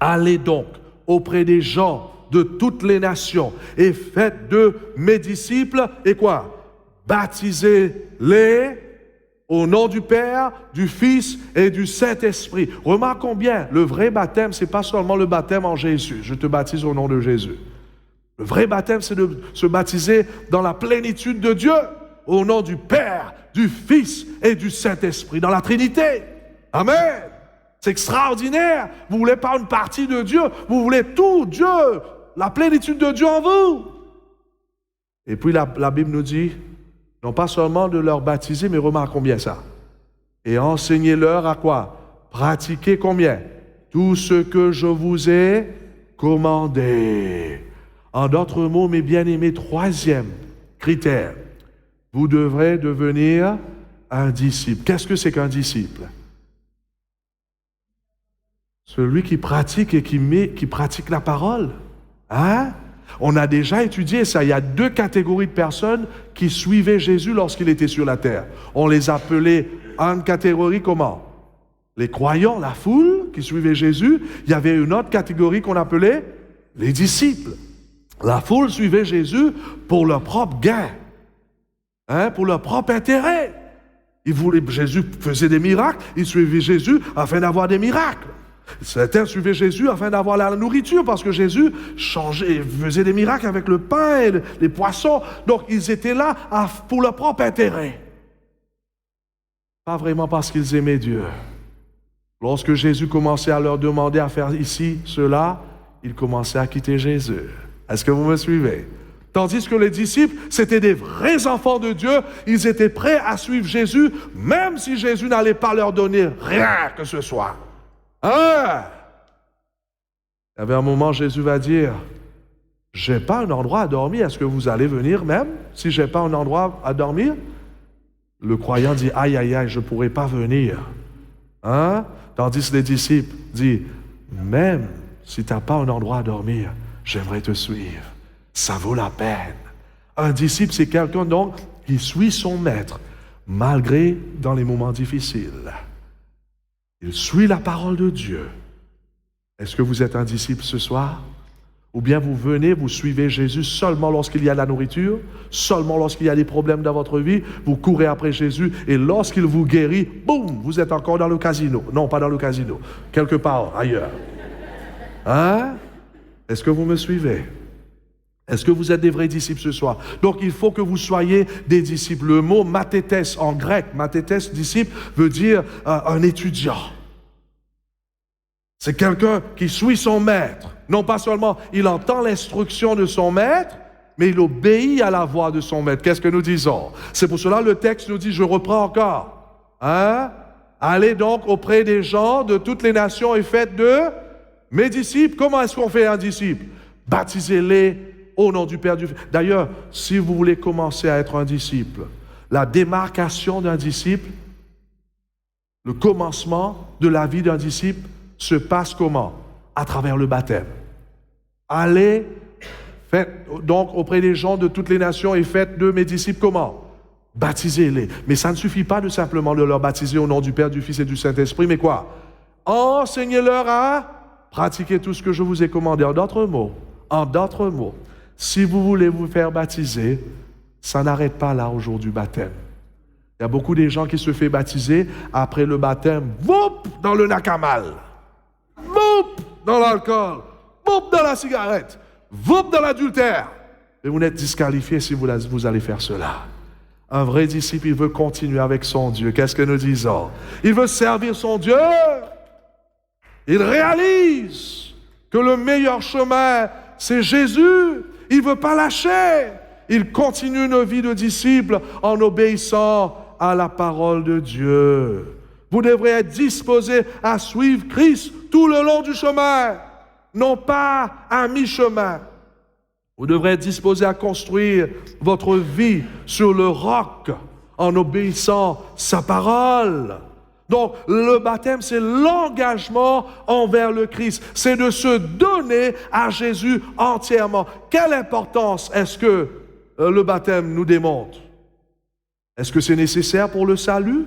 Allez donc auprès des gens de toutes les nations et faites de mes disciples, et quoi? Baptisez-les au nom du Père, du Fils et du Saint-Esprit. Remarquons bien, le vrai baptême, ce n'est pas seulement le baptême en Jésus. Je te baptise au nom de Jésus. Le vrai baptême, c'est de se baptiser dans la plénitude de Dieu, au nom du Père, du Fils et du Saint-Esprit, dans la Trinité. Amen. C'est extraordinaire. Vous ne voulez pas une partie de Dieu, vous voulez tout Dieu, la plénitude de Dieu en vous. Et puis la Bible nous dit, non pas seulement de leur baptiser, mais remarquons bien ça. Et enseignez-leur à quoi? Pratiquez combien? Tout ce que je vous ai commandé. En d'autres mots, mes bien-aimés, troisième critère, vous devrez devenir un disciple. Qu'est-ce que c'est qu'un disciple? Celui qui pratique et qui pratique la parole. Hein? On a déjà étudié ça. Il y a deux catégories de personnes qui suivaient Jésus lorsqu'il était sur la terre. On les appelait une catégorie comment? Les croyants, la foule qui suivait Jésus. Il y avait une autre catégorie qu'on appelait les disciples. La foule suivait Jésus pour leur propre gain, pour leur propre intérêt. Jésus faisait des miracles, ils suivaient Jésus afin d'avoir des miracles. Certains suivaient Jésus afin d'avoir la nourriture, parce que Jésus faisait des miracles avec le pain et les poissons. Donc, ils étaient là pour leur propre intérêt. Pas vraiment parce qu'ils aimaient Dieu. Lorsque Jésus commençait à leur demander à faire ici, cela, ils commençaient à quitter Jésus. Est-ce que vous me suivez? Tandis que les disciples, c'était des vrais enfants de Dieu. Ils étaient prêts à suivre Jésus, même si Jésus n'allait pas leur donner rien que ce soit. Il y avait un moment, Jésus va dire, j'ai pas un endroit à dormir, est-ce que vous allez venir même si j'ai pas un endroit à dormir? Le croyant dit, aïe, aïe, aïe, je pourrais pas venir. Tandis que les disciples disent, même si tu n'as pas un endroit à dormir, j'aimerais te suivre. Ça vaut la peine. Un disciple, c'est quelqu'un donc qui suit son maître, malgré dans les moments difficiles. Il suit la parole de Dieu. Est-ce que vous êtes un disciple ce soir? Ou bien vous venez, vous suivez Jésus seulement lorsqu'il y a de la nourriture, seulement lorsqu'il y a des problèmes dans votre vie, vous courez après Jésus et lorsqu'il vous guérit, boum, vous êtes encore dans le casino. Non, pas dans le casino, quelque part ailleurs. Est-ce que vous me suivez? Est-ce que vous êtes des vrais disciples ce soir? Donc, il faut que vous soyez des disciples. Le mot mathétes en grec, mathétes, disciple, veut dire un étudiant. C'est quelqu'un qui suit son maître. Non pas seulement il entend l'instruction de son maître, mais il obéit à la voix de son maître. Qu'est-ce que nous disons? C'est pour cela que le texte nous dit, je reprends encore. Allez donc auprès des gens de toutes les nations et faites de mes disciples. Comment est-ce qu'on fait un disciple? Baptisez-les au nom du Père, du Fils. D'ailleurs, si vous voulez commencer à être un disciple, la démarcation d'un disciple, le commencement de la vie d'un disciple se passe comment? À travers le baptême. Allez, faites donc auprès des gens de toutes les nations et faites de mes disciples comment? Baptisez-les. Mais ça ne suffit pas de simplement de leur baptiser au nom du Père, du Fils et du Saint-Esprit, mais quoi? Enseignez-leur à pratiquer tout ce que je vous ai commandé. En d'autres mots, si vous voulez vous faire baptiser, ça n'arrête pas là au jour du baptême. Il y a beaucoup de gens qui se font baptiser après le baptême, whoop, dans le nakamal, whoop, dans l'alcool, whoop, dans la cigarette, whoop, dans l'adultère. Et vous n'êtes disqualifié si vous allez faire cela. Un vrai disciple, il veut continuer avec son Dieu. Qu'est-ce que nous disons? Il veut servir son Dieu. Il réalise que le meilleur chemin, c'est Jésus. Il ne veut pas lâcher. Il continue une vie de disciple en obéissant à la parole de Dieu. Vous devrez être disposé à suivre Christ tout le long du chemin, non pas à mi-chemin. Vous devrez être disposé à construire votre vie sur le roc en obéissant sa parole. Donc, le baptême, c'est l'engagement envers le Christ. C'est de se donner à Jésus entièrement. Quelle importance est-ce que le baptême nous démontre? Est-ce que c'est nécessaire pour le salut?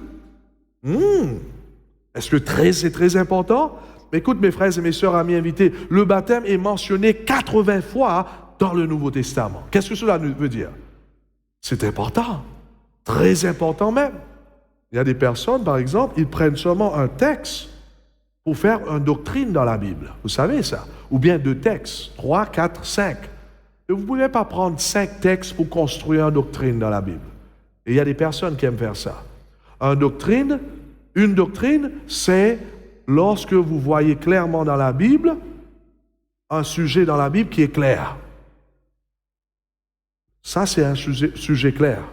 Est-ce que c'est très important? Mais écoute, mes frères et mes sœurs, amis invités, le baptême est mentionné 80 fois dans le Nouveau Testament. Qu'est-ce que cela veut dire? C'est important, très important même. Il y a des personnes, par exemple, ils prennent seulement un texte pour faire une doctrine dans la Bible. Vous savez ça? Ou bien 2 textes, 3, 4, 5. Et vous ne pouvez pas prendre 5 textes pour construire une doctrine dans la Bible. Et il y a des personnes qui aiment faire ça. Une doctrine, c'est lorsque vous voyez clairement dans la Bible un sujet dans la Bible qui est clair. Ça, c'est un sujet clair.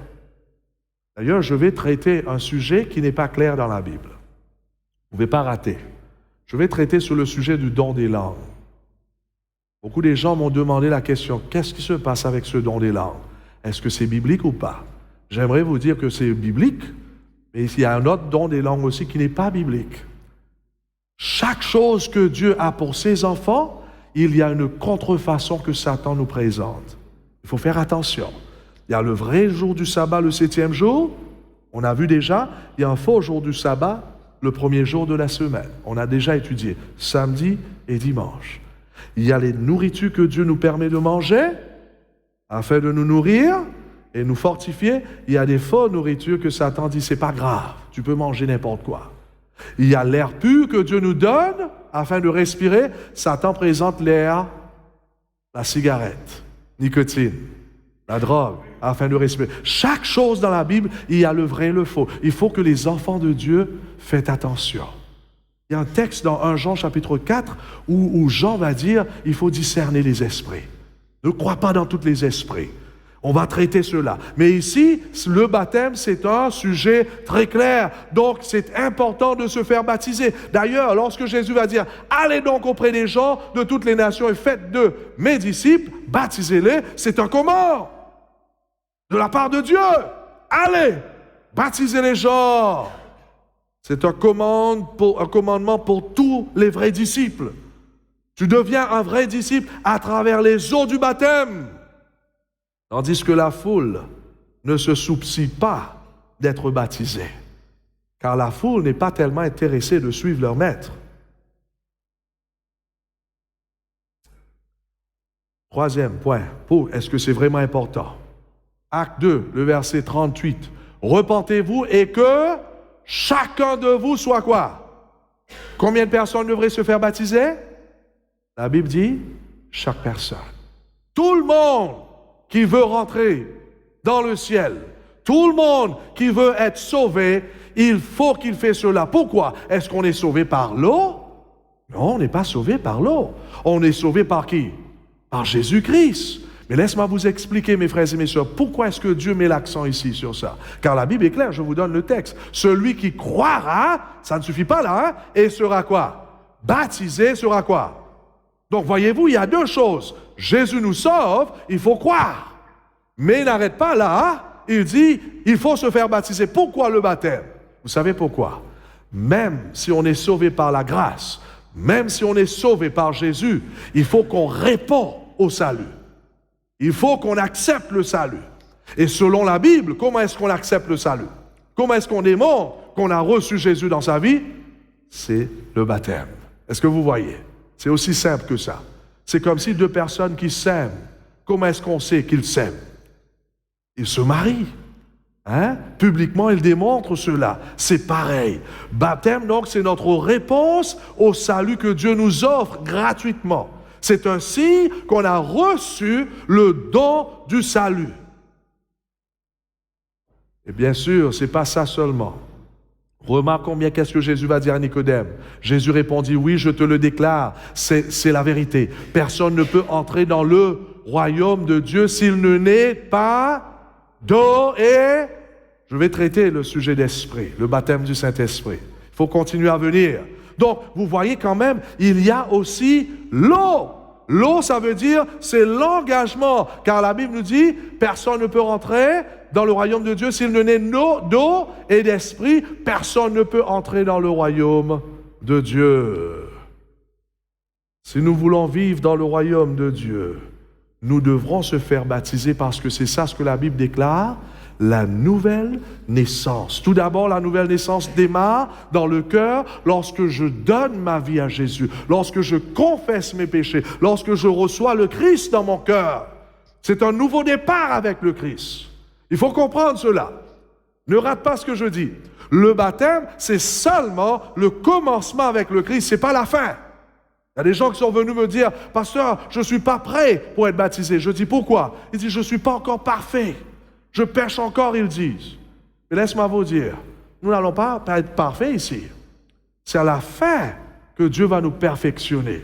D'ailleurs, je vais traiter un sujet qui n'est pas clair dans la Bible. Vous ne pouvez pas rater. Je vais traiter sur le sujet du don des langues. Beaucoup de gens m'ont demandé la question, qu'est-ce qui se passe avec ce don des langues? Est-ce que c'est biblique ou pas? J'aimerais vous dire que c'est biblique, mais il y a un autre don des langues aussi qui n'est pas biblique. Chaque chose que Dieu a pour ses enfants, il y a une contrefaçon que Satan nous présente. Il faut faire attention. Il y a le vrai jour du sabbat, le 7e jour. On a vu déjà, il y a un faux jour du sabbat, le premier jour de la semaine. On a déjà étudié samedi et dimanche. Il y a les nourritures que Dieu nous permet de manger afin de nous nourrir et nous fortifier. Il y a des fausses nourritures que Satan dit, c'est pas grave, tu peux manger n'importe quoi. Il y a l'air pur que Dieu nous donne afin de respirer. Satan présente l'air, la cigarette, nicotine, la drogue, afin de respirer. Chaque chose dans la Bible, il y a le vrai et le faux. Il faut que les enfants de Dieu fassent attention. Il y a un texte dans 1 Jean chapitre 4 où Jean va dire, il faut discerner les esprits. Ne crois pas dans tous les esprits. On va traiter cela. Mais ici, le baptême, c'est un sujet très clair. Donc, c'est important de se faire baptiser. D'ailleurs, lorsque Jésus va dire, allez donc auprès des gens de toutes les nations et faites d'eux mes disciples, baptisez-les, c'est un commandement de la part de Dieu. Allez, baptisez les gens. C'est un commandement pour tous les vrais disciples. Tu deviens un vrai disciple à travers les eaux du baptême. Tandis que la foule ne se soucie pas d'être baptisée. Car la foule n'est pas tellement intéressée de suivre leur maître. Troisième point, est-ce que c'est vraiment important? Acte 2, le verset 38. Repentez-vous et que chacun de vous soit quoi? Combien de personnes devraient se faire baptiser? La Bible dit, chaque personne. Tout le monde qui veut rentrer dans le ciel, tout le monde qui veut être sauvé, il faut qu'il fasse cela. Pourquoi? Est-ce qu'on est sauvé par l'eau? Non, on n'est pas sauvé par l'eau. On est sauvé par qui? Par Jésus-Christ. Mais laisse-moi vous expliquer, mes frères et mes sœurs, pourquoi est-ce que Dieu met l'accent ici sur ça? Car la Bible est claire, je vous donne le texte. Celui qui croira, ça ne suffit pas là, hein, et sera quoi? Baptisé sera quoi? Donc, voyez-vous, il y a 2 choses. Jésus nous sauve, il faut croire. Mais il n'arrête pas là, il dit, il faut se faire baptiser. Pourquoi le baptême? Vous savez pourquoi? Même si on est sauvé par la grâce, même si on est sauvé par Jésus, il faut qu'on réponde au salut. Il faut qu'on accepte le salut. Et selon la Bible, comment est-ce qu'on accepte le salut? Comment est-ce qu'on démontre qu'on a reçu Jésus dans sa vie? C'est le baptême. Est-ce que vous voyez? C'est aussi simple que ça. C'est comme si 2 personnes qui s'aiment. Comment est-ce qu'on sait qu'ils s'aiment? Ils se marient. Hein? Publiquement, ils démontrent cela. C'est pareil. Baptême, donc, c'est notre réponse au salut que Dieu nous offre gratuitement. C'est un signe qu'on a reçu le don du salut. Et bien sûr, ce n'est pas ça seulement. Remarque combien qu'est-ce que Jésus va dire à Nicodème. Jésus répondit, oui, je te le déclare, c'est la vérité. Personne ne peut entrer dans le royaume de Dieu s'il ne naît pas d'eau et... Je vais traiter le sujet d'esprit, le baptême du Saint-Esprit. Il faut continuer à venir. Donc, vous voyez quand même, il y a aussi l'eau. L'eau, ça veut dire, c'est l'engagement. Car la Bible nous dit, personne ne peut rentrer dans le royaume de Dieu s'il ne naît d'eau et d'esprit. Personne ne peut entrer dans le royaume de Dieu. Si nous voulons vivre dans le royaume de Dieu, nous devrons se faire baptiser parce que c'est ça ce que la Bible déclare. La nouvelle naissance. Tout d'abord, la nouvelle naissance démarre dans le cœur lorsque je donne ma vie à Jésus, lorsque je confesse mes péchés, lorsque je reçois le Christ dans mon cœur. C'est un nouveau départ avec le Christ. Il faut comprendre cela. Ne rate pas ce que je dis. Le baptême, c'est seulement le commencement avec le Christ, c'est pas la fin. Il y a des gens qui sont venus me dire, « Pasteur, je ne suis pas prêt pour être baptisé. » Je dis, « Pourquoi ?» Il dit, « Je ne suis pas encore parfait. Je pêche encore, ils disent. » Mais laisse-moi vous dire, nous n'allons pas être parfaits ici. C'est à la fin que Dieu va nous perfectionner.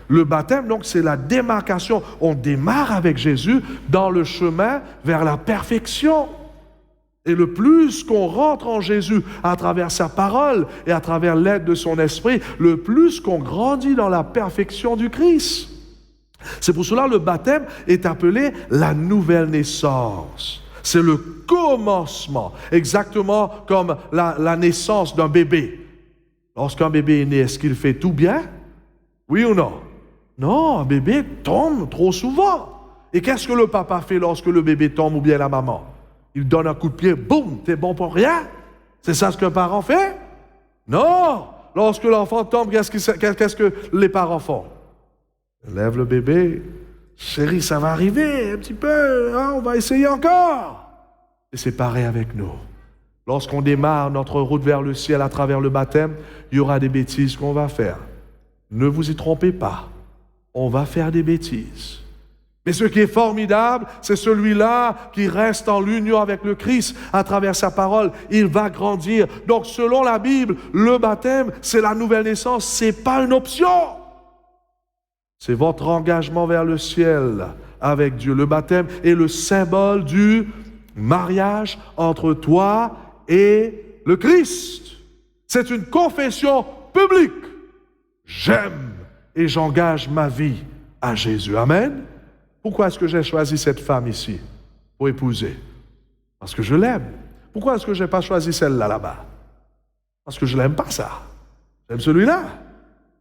Le baptême, donc, c'est la démarcation. On démarre avec Jésus dans le chemin vers la perfection. Et le plus qu'on rentre en Jésus à travers sa parole et à travers l'aide de son esprit, le plus qu'on grandit dans la perfection du Christ. C'est pour cela que le baptême est appelé la nouvelle naissance. C'est le commencement, exactement comme la naissance d'un bébé. Lorsqu'un bébé est né, est-ce qu'il fait tout bien? Oui ou non? Non, un bébé tombe trop souvent. Et qu'est-ce que le papa fait lorsque le bébé tombe ou bien la maman? Il donne un coup de pied, boum, t'es bon pour rien. C'est ça ce qu'un parent fait? Non! Lorsque l'enfant tombe, qu'est-ce que les parents font? Lève le bébé. Chérie, ça va arriver un petit peu, hein, on va essayer encore. Et c'est pareil avec nous. Lorsqu'on démarre notre route vers le ciel à travers le baptême, il y aura des bêtises qu'on va faire. Ne vous y trompez pas. On va faire des bêtises. Mais ce qui est formidable, c'est celui-là qui reste en l'union avec le Christ à travers sa parole. Il va grandir. Donc, selon la Bible, le baptême, c'est la nouvelle naissance. C'est pas une option. C'est votre engagement vers le ciel avec Dieu. Le baptême est le symbole du mariage entre toi et le Christ. C'est une confession publique. J'aime et j'engage ma vie à Jésus. Amen. Pourquoi est-ce que j'ai choisi cette femme ici pour épouser? Parce que je l'aime. Pourquoi est-ce que je n'ai pas choisi celle-là là-bas? Parce que je n'aime pas ça. J'aime celui-là.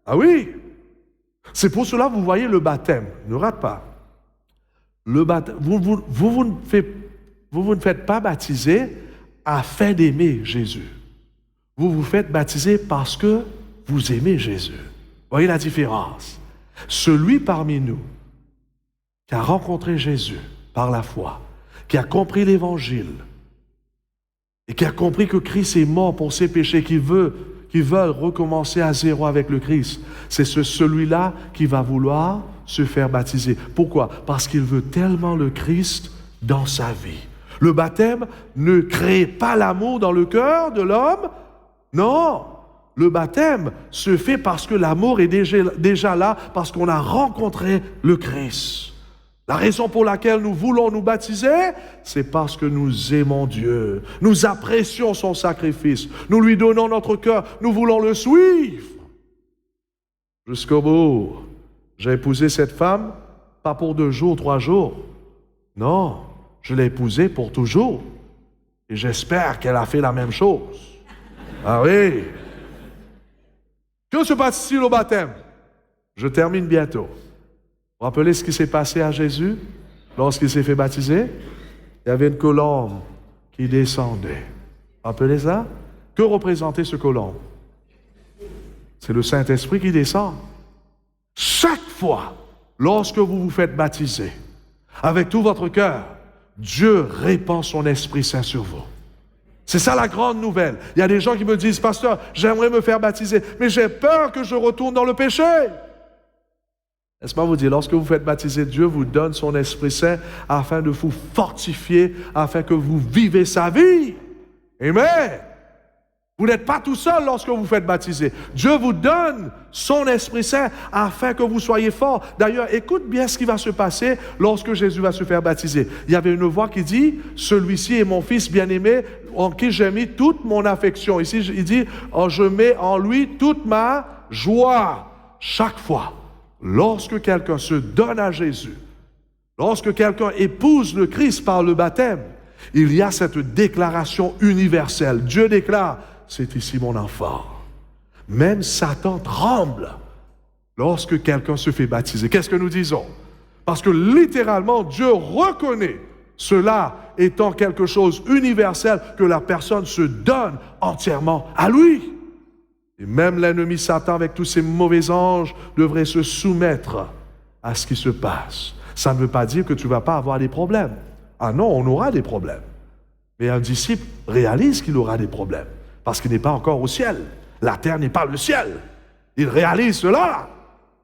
Ah oui. C'est pour cela que vous voyez le baptême. Ne rate pas. Le baptême, vous ne faites pas baptiser afin d'aimer Jésus. Vous vous faites baptiser parce que vous aimez Jésus. Voyez la différence. Celui parmi nous qui a rencontré Jésus par la foi, qui a compris l'Évangile et qui a compris que Christ est mort pour ses péchés, qui veulent recommencer à zéro avec le Christ, c'est celui-là qui va vouloir se faire baptiser. Pourquoi? Parce qu'il veut tellement le Christ dans sa vie. Le baptême ne crée pas l'amour dans le cœur de l'homme. Non, le baptême se fait parce que l'amour est déjà là, parce qu'on a rencontré le Christ. La raison pour laquelle nous voulons nous baptiser, c'est parce que nous aimons Dieu. Nous apprécions son sacrifice. Nous lui donnons notre cœur. Nous voulons le suivre. Jusqu'au bout. J'ai épousé cette femme, pas pour 2 jours, 3 jours. Non, je l'ai épousée pour toujours. Et j'espère qu'elle a fait la même chose. Ah oui. Que se passe-t-il au baptême? Je termine bientôt. Vous vous rappelez ce qui s'est passé à Jésus lorsqu'il s'est fait baptiser? Il y avait une colombe qui descendait. Vous vous rappelez ça? Que représentait ce colombe? C'est le Saint-Esprit qui descend. Chaque fois, lorsque vous vous faites baptiser, avec tout votre cœur, Dieu répand son Esprit Saint sur vous. C'est ça la grande nouvelle. Il y a des gens qui me disent, pasteur, j'aimerais me faire baptiser, mais j'ai peur que je retourne dans le péché. N'est-ce pas vous dire, lorsque vous faites baptiser, Dieu vous donne son Esprit Saint afin de vous fortifier, afin que vous vivez sa vie. Amen. Vous n'êtes pas tout seul lorsque vous faites baptiser. Dieu vous donne son Esprit Saint afin que vous soyez forts. D'ailleurs, écoute bien ce qui va se passer lorsque Jésus va se faire baptiser. Il y avait une voix qui dit, « Celui-ci est mon Fils bien-aimé, en qui j'ai mis toute mon affection. » Ici, il dit, « Je mets en lui toute ma joie. » Chaque fois, lorsque quelqu'un se donne à Jésus, lorsque quelqu'un épouse le Christ par le baptême, il y a cette déclaration universelle. Dieu déclare, c'est ici mon enfant. Même Satan tremble lorsque quelqu'un se fait baptiser. Qu'est-ce que nous disons? Parce que littéralement, Dieu reconnaît cela étant quelque chose universel que la personne se donne entièrement à lui. Et même l'ennemi Satan avec tous ses mauvais anges devrait se soumettre à ce qui se passe. Ça ne veut pas dire que tu ne vas pas avoir des problèmes. Ah non, on aura des problèmes. Mais un disciple réalise qu'il aura des problèmes. Parce qu'il n'est pas encore au ciel. La terre n'est pas le ciel. Il réalise cela.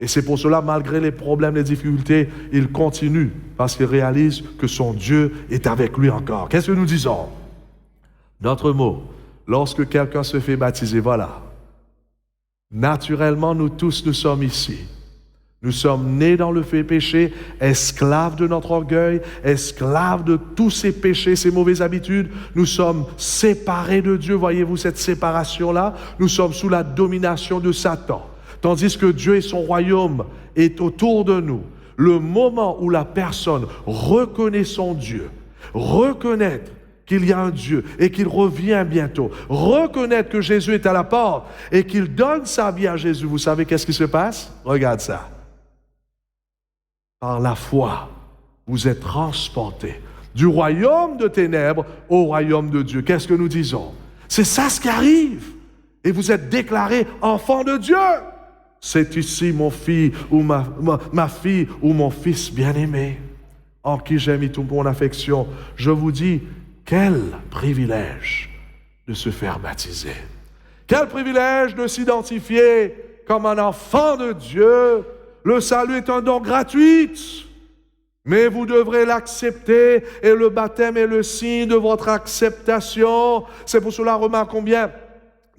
Et c'est pour cela, malgré les problèmes, les difficultés, il continue. Parce qu'il réalise que son Dieu est avec lui encore. Qu'est-ce que nous disons? Notre mot, lorsque quelqu'un se fait baptiser, voilà. Naturellement, nous tous, nous sommes ici. Nous sommes nés dans le péché, esclaves de notre orgueil, esclaves de tous ces péchés, ces mauvaises habitudes. Nous sommes séparés de Dieu. Voyez-vous cette séparation-là? Nous sommes sous la domination de Satan. Tandis que Dieu et son royaume est autour de nous. Le moment où la personne reconnaît son Dieu, reconnaître qu'il y a un Dieu et qu'il revient bientôt, reconnaître que Jésus est à la porte et qu'il donne sa vie à Jésus, vous savez qu'est-ce qui se passe? Regarde ça. Par la foi, vous êtes transportés du royaume de ténèbres au royaume de Dieu. Qu'est-ce que nous disons? C'est ça ce qui arrive. Et vous êtes déclarés enfants de Dieu. C'est ici mon fils ou ma fille ou mon fils bien-aimé, en qui j'ai mis toute mon affection. Je vous dis, quel privilège de se faire baptiser. Quel privilège de s'identifier comme un enfant de Dieu. Le salut est un don gratuit, mais vous devrez l'accepter et le baptême est le signe de votre acceptation. C'est pour cela, remarquons bien,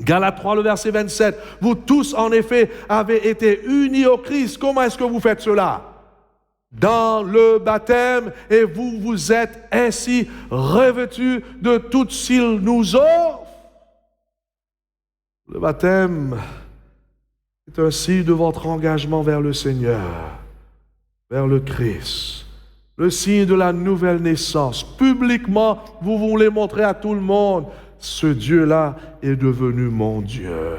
Galates 3, le verset 27, vous tous, en effet, avez été unis au Christ. Comment est-ce que vous faites cela? Dans le baptême, et vous vous êtes ainsi revêtus de tout ce qu'il nous offre. Le baptême est un signe de votre engagement vers le Seigneur, vers le Christ. Le signe de la nouvelle naissance. Publiquement, vous voulez montrer à tout le monde, ce Dieu-là est devenu mon Dieu.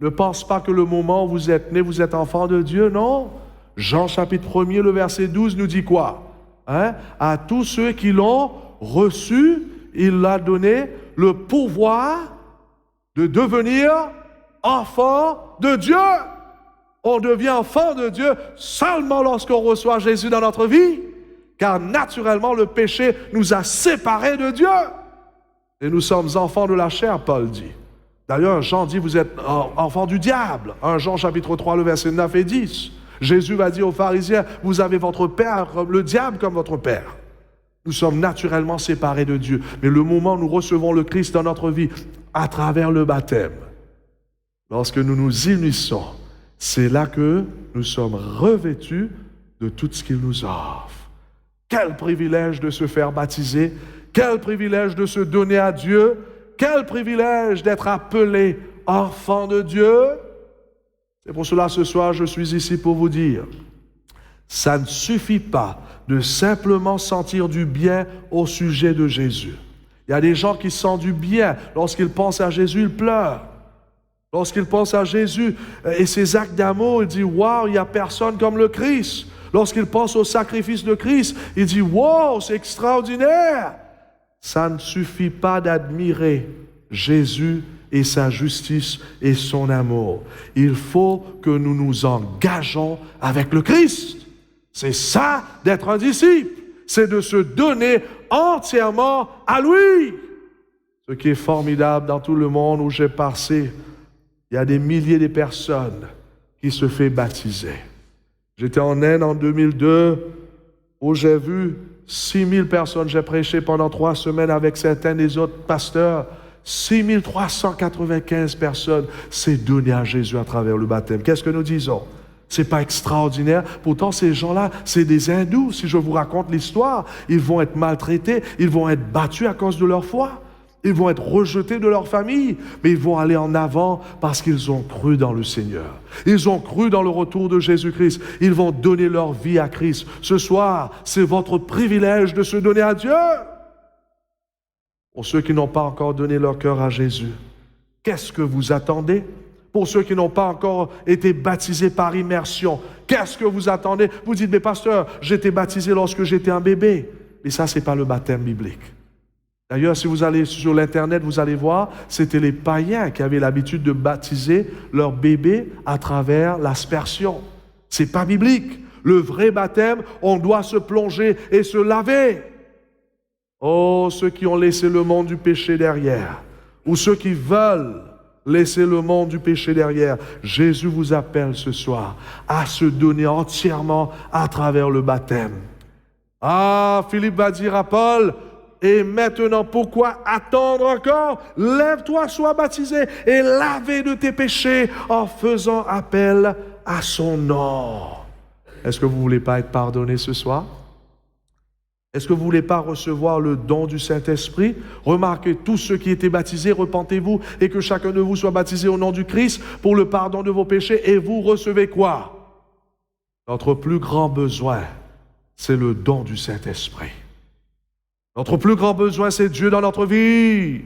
Ne pense pas que le moment où vous êtes né, vous êtes enfant de Dieu, non. Jean chapitre 1er, le verset 12 nous dit quoi? À tous ceux qui l'ont reçu, il a donné le pouvoir de devenir enfant de Dieu. On devient enfant de Dieu seulement lorsqu'on reçoit Jésus dans notre vie, car naturellement le péché nous a séparés de Dieu. Et nous sommes enfants de la chair, Paul dit. D'ailleurs, Jean dit, vous êtes enfants du diable. 1 Jean chapitre 3, le verset 9 et 10. Jésus va dire aux pharisiens, vous avez votre père, le diable comme votre père. Nous sommes naturellement séparés de Dieu. Mais le moment où nous recevons le Christ dans notre vie, à travers le baptême, lorsque nous nous unissons, c'est là que nous sommes revêtus de tout ce qu'il nous offre. Quel privilège de se faire baptiser, quel privilège de se donner à Dieu, quel privilège d'être appelé enfant de Dieu. C'est pour cela ce soir, je suis ici pour vous dire, ça ne suffit pas de simplement sentir du bien au sujet de Jésus. Il y a des gens qui sentent du bien. Lorsqu'ils pensent à Jésus, ils pleurent. Lorsqu'ils pensent à Jésus et ses actes d'amour, ils disent « Waouh, il n'y a personne comme le Christ ». Lorsqu'ils pensent au sacrifice de Christ, ils disent « Waouh, c'est extraordinaire ». Ça ne suffit pas d'admirer Jésus et sa justice et son amour. Il faut que nous nous engageons avec le Christ. C'est ça d'être un disciple. C'est de se donner entièrement à lui. Ce qui est formidable dans tout le monde où j'ai passé, il y a des milliers de personnes qui se font baptiser. J'étais en Inde en 2002, où j'ai vu 6000 personnes. J'ai prêché pendant 3 semaines avec certains des autres pasteurs. 6395 personnes s'est donné à Jésus à travers le baptême. Qu'est-ce que nous disons? C'est pas extraordinaire? Pourtant, ces gens-là, c'est des hindous. Si je vous raconte l'histoire, ils vont être maltraités, ils vont être battus à cause de leur foi. Ils vont être rejetés de leur famille, mais ils vont aller en avant parce qu'ils ont cru dans le Seigneur. Ils ont cru dans le retour de Jésus-Christ. Ils vont donner leur vie à Christ. Ce soir, c'est votre privilège de se donner à Dieu. Pour ceux qui n'ont pas encore donné leur cœur à Jésus, qu'est-ce que vous attendez? Pour ceux qui n'ont pas encore été baptisés par immersion, qu'est-ce que vous attendez? Vous dites, mais pasteur, j'étais baptisé lorsque j'étais un bébé. Mais ça, c'est pas le baptême biblique. D'ailleurs, si vous allez sur l'Internet, vous allez voir, c'était les païens qui avaient l'habitude de baptiser leurs bébés à travers l'aspersion. C'est pas biblique. Le vrai baptême, on doit se plonger et se laver. Oh, ceux qui ont laissé le monde du péché derrière, ou ceux qui veulent laisser le monde du péché derrière, Jésus vous appelle ce soir à se donner entièrement à travers le baptême. Ah, Philippe va dire à Paul, et maintenant, pourquoi attendre encore? Lève-toi, sois baptisé et lavé de tes péchés en faisant appel à son nom. Est-ce que vous ne voulez pas être pardonné ce soir? Est-ce que vous ne voulez pas recevoir le don du Saint-Esprit? Remarquez, tous ceux qui étaient baptisés, repentez-vous et que chacun de vous soit baptisé au nom du Christ pour le pardon de vos péchés. Et vous recevez quoi? Notre plus grand besoin, c'est le don du Saint-Esprit. Notre plus grand besoin, c'est Dieu dans notre vie.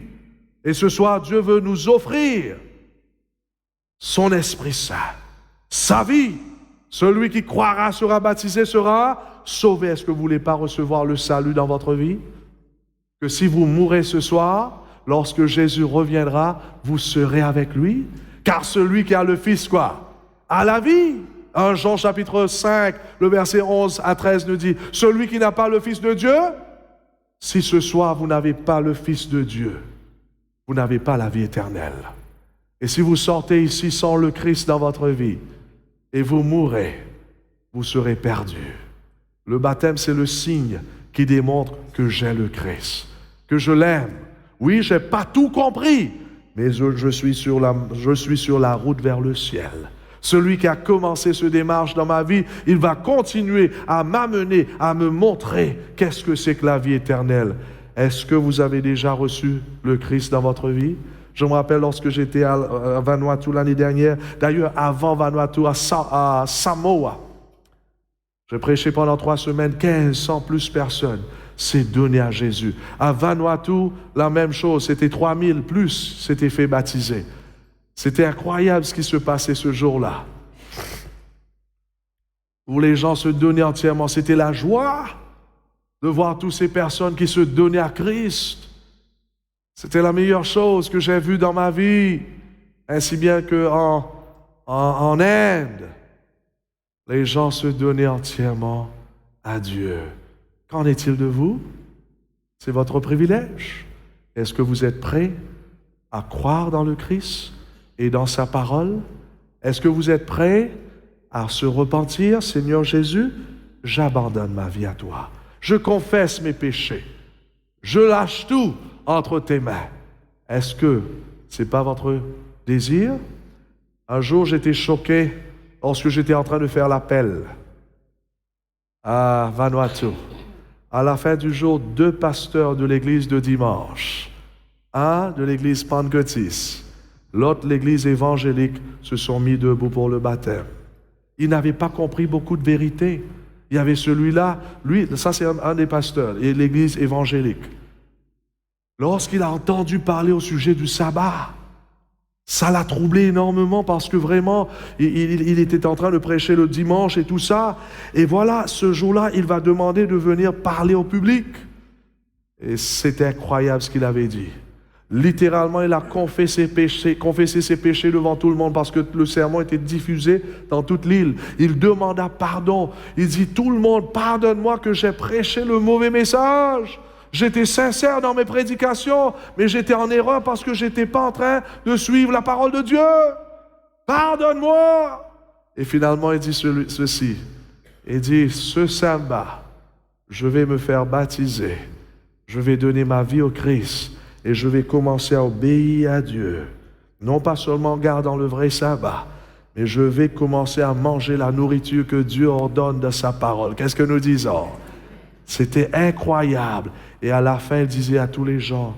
Et ce soir, Dieu veut nous offrir son Esprit Saint, sa vie. Celui qui croira sera baptisé, sera sauvé. Est-ce que vous ne voulez pas recevoir le salut dans votre vie? Que si vous mourrez ce soir, lorsque Jésus reviendra, vous serez avec lui. Car celui qui a le Fils, quoi? A la vie. 1 Jean chapitre 5, le verset 11 à 13 nous dit, celui qui n'a pas le Fils de Dieu, si ce soir vous n'avez pas le Fils de Dieu, vous n'avez pas la vie éternelle. Et si vous sortez ici sans le Christ dans votre vie, et vous mourrez, vous serez perdus. Le baptême, c'est le signe qui démontre que j'ai le Christ, que je l'aime. Oui, je n'ai pas tout compris, mais je suis sur la route vers le ciel. Celui qui a commencé ce démarche dans ma vie, il va continuer à m'amener, à me montrer qu'est-ce que c'est que la vie éternelle. Est-ce que vous avez déjà reçu le Christ dans votre vie? Je me rappelle lorsque j'étais à Vanuatu l'année dernière, d'ailleurs avant Vanuatu, à Samoa. J'ai prêché pendant 3 semaines, 1500 plus personnes s'est donné à Jésus. À Vanuatu, la même chose, c'était 3000 plus s'étaient fait baptiser. C'était incroyable ce qui se passait ce jour-là. Où les gens se donnaient entièrement. C'était la joie de voir toutes ces personnes qui se donnaient à Christ. C'était la meilleure chose que j'ai vue dans ma vie. Ainsi bien qu'en Inde, les gens se donnaient entièrement à Dieu. Qu'en est-il de vous? C'est votre privilège. Est-ce que vous êtes prêts à croire dans le Christ et dans sa parole? Est-ce que vous êtes prêts à se repentir? Seigneur Jésus, j'abandonne ma vie à toi. Je confesse mes péchés. Je lâche tout entre tes mains. Est-ce que ce n'est pas votre désir? Un jour, j'étais choqué lorsque j'étais en train de faire l'appel à Vanuatu. À la fin du jour, 2 pasteurs de l'église de dimanche, un de l'église pentecôtiste, l'autre, l'église évangélique, se sont mis debout pour le baptême. Ils n'avaient pas compris beaucoup de vérités. Il y avait celui-là, lui, ça c'est un des pasteurs, et l'église évangélique. Lorsqu'il a entendu parler au sujet du sabbat, ça l'a troublé énormément parce que vraiment, il était en train de prêcher le dimanche et tout ça. Et voilà, ce jour-là, il va demander de venir parler au public. Et c'était incroyable ce qu'il avait dit. Littéralement, il a confessé ses péchés devant tout le monde parce que le sermon était diffusé dans toute l'île. Il demanda pardon. Il dit, tout le monde, pardonne-moi que j'ai prêché le mauvais message. J'étais sincère dans mes prédications, mais j'étais en erreur parce que je n'étais pas en train de suivre la parole de Dieu. Pardonne-moi. Et finalement, il dit ceci, et dit, ce sabbat, je vais me faire baptiser, je vais donner ma vie au Christ et je vais commencer à obéir à Dieu. Non pas seulement en gardant le vrai sabbat, mais je vais commencer à manger la nourriture que Dieu ordonne de sa parole. Qu'est-ce que nous disons? C'était incroyable. Et à la fin, il disait à tous les gens,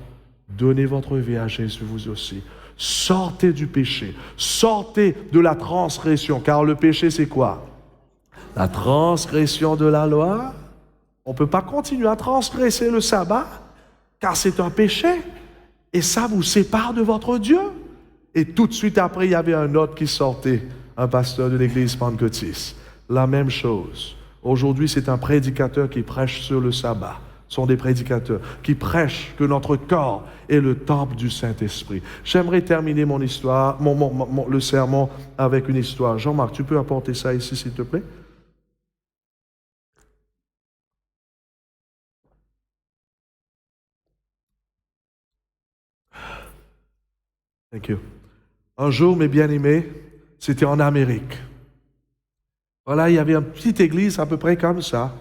donnez votre vie à Jésus, vous aussi. Sortez du péché, sortez de la transgression, car le péché c'est quoi? La transgression de la loi. On ne peut pas continuer à transgresser le sabbat, car c'est un péché, et ça vous sépare de votre Dieu. Et tout de suite après, il y avait un autre qui sortait, un pasteur de l'église pentecôtiste. La même chose. Aujourd'hui, c'est un prédicateur qui prêche sur le sabbat. Ce sont des prédicateurs qui prêchent que notre corps est le temple du Saint-Esprit. J'aimerais terminer mon histoire, le sermon avec une histoire. Jean-Marc, tu peux apporter ça ici, s'il te plaît? Thank you. Un jour, mes bien-aimés, c'était en Amérique. Voilà, il y avait une petite église à peu près comme ça,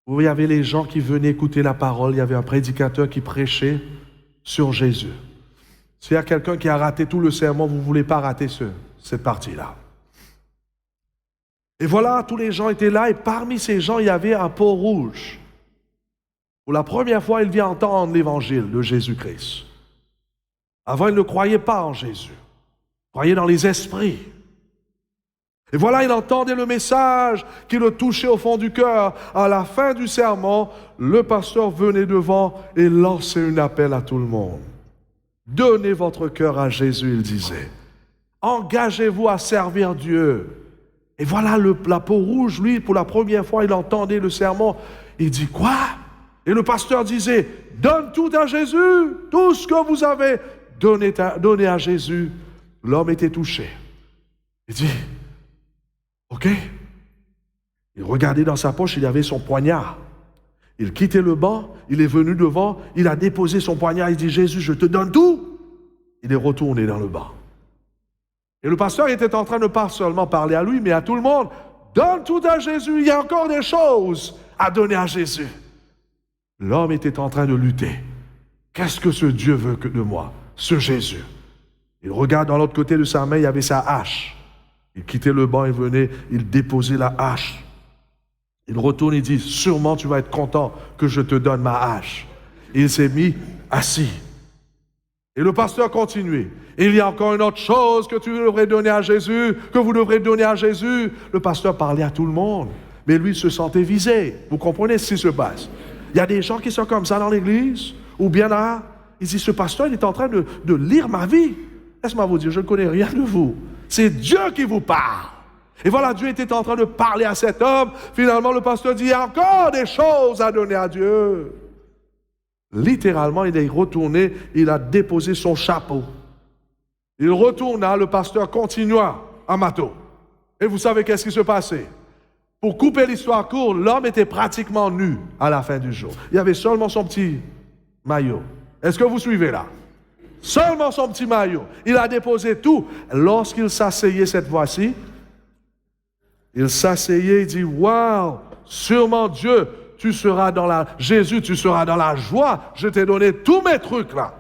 où il y avait les gens qui venaient écouter la parole, il y avait un prédicateur qui prêchait sur Jésus. S'il y a quelqu'un qui a raté tout le sermon, vous ne voulez pas rater cette partie-là. Et voilà, tous les gens étaient là, et parmi ces gens, il y avait un peau rouge. Pour la première fois, il vient entendre l'évangile de Jésus-Christ. Avant, il ne croyait pas en Jésus. Il croyait dans les esprits. Et voilà, il entendait le message qui le touchait au fond du cœur. À la fin du sermon, le pasteur venait devant et lançait un appel à tout le monde. Donnez votre cœur à Jésus, il disait. Engagez-vous à servir Dieu. Et voilà, la peau rouge, lui, pour la première fois, il entendait le sermon. Il dit, quoi? Et le pasteur disait, donne tout à Jésus, tout ce que vous avez, donnez à Jésus. L'homme était touché. Il dit, OK. Il regardait dans sa poche, il avait son poignard. Il quittait le banc, il est venu devant, il a déposé son poignard, il dit, Jésus, je te donne tout. Il est retourné dans le banc. Et le pasteur était en train de pas seulement parler à lui, mais à tout le monde. Donne tout à Jésus, il y a encore des choses à donner à Jésus. L'homme était en train de lutter. Qu'est-ce que ce Dieu veut de moi? Ce Jésus. Il regarde dans l'autre côté de sa main, il y avait sa hache. Il quittait le banc, il venait, il déposait la hache. Il retourne, il dit, sûrement tu vas être content que je te donne ma hache. Et il s'est mis assis. Et le pasteur continuait. Il y a encore une autre chose que tu devrais donner à Jésus, que vous devrez donner à Jésus. Le pasteur parlait à tout le monde, mais lui se sentait visé. Vous comprenez ce qui se passe? Il y a des gens qui sont comme ça dans l'église, ou bien là, il dit, ce pasteur, il est en train de lire ma vie. Laisse-moi vous dire, je ne connais rien de vous. C'est Dieu qui vous parle. Et voilà, Dieu était en train de parler à cet homme. Finalement, le pasteur dit, il y a encore des choses à donner à Dieu. Littéralement, il est retourné, il a déposé son chapeau. Il retourna, le pasteur continua en bateau. Et vous savez qu'est-ce qui se passait? Pour couper l'histoire courte, l'homme était pratiquement nu à la fin du jour. Il y avait seulement son petit maillot. Est-ce que vous suivez là? Seulement son petit maillot. Il a déposé tout. Lorsqu'il s'asseyait cette fois-ci, il s'asseyait, il dit, waouh, sûrement Dieu, Jésus, tu seras dans la joie. Je t'ai donné tous mes trucs là.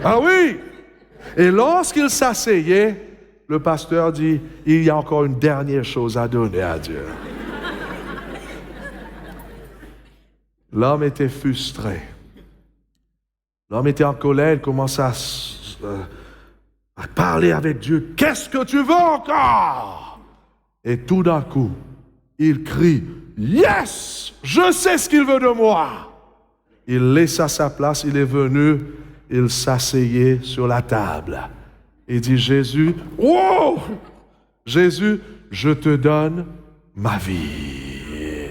Ah oui. Et lorsqu'il s'asseyait, le pasteur dit, il y a encore une dernière chose à donner à Dieu. L'homme était frustré. L'homme était en colère, il commençait à parler avec Dieu. Qu'est-ce que tu veux encore? Et tout d'un coup, il crie, yes, je sais ce qu'il veut de moi. Il laissa sa place, il est venu, il s'asseyait sur la table. Il dit, Jésus, wow, Jésus, je te donne ma vie.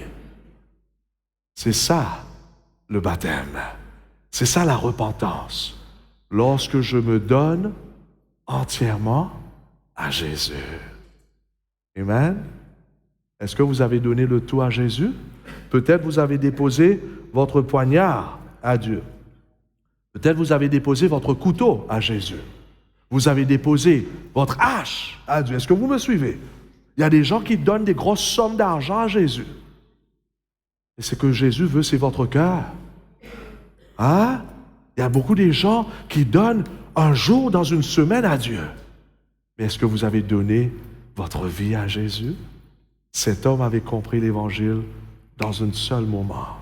C'est ça, le baptême. C'est ça la repentance. Lorsque je me donne entièrement à Jésus. Amen. Est-ce que vous avez donné le tout à Jésus? Peut-être vous avez déposé votre poignard à Dieu. Peut-être vous avez déposé votre couteau à Jésus. Vous avez déposé votre hache à Dieu. Est-ce que vous me suivez? Il y a des gens qui donnent des grosses sommes d'argent à Jésus. Et ce que Jésus veut, c'est votre cœur. Hein? Il y a beaucoup de gens qui donnent un jour dans une semaine à Dieu. Mais est-ce que vous avez donné votre vie à Jésus? Cet homme avait compris l'Évangile dans un seul moment.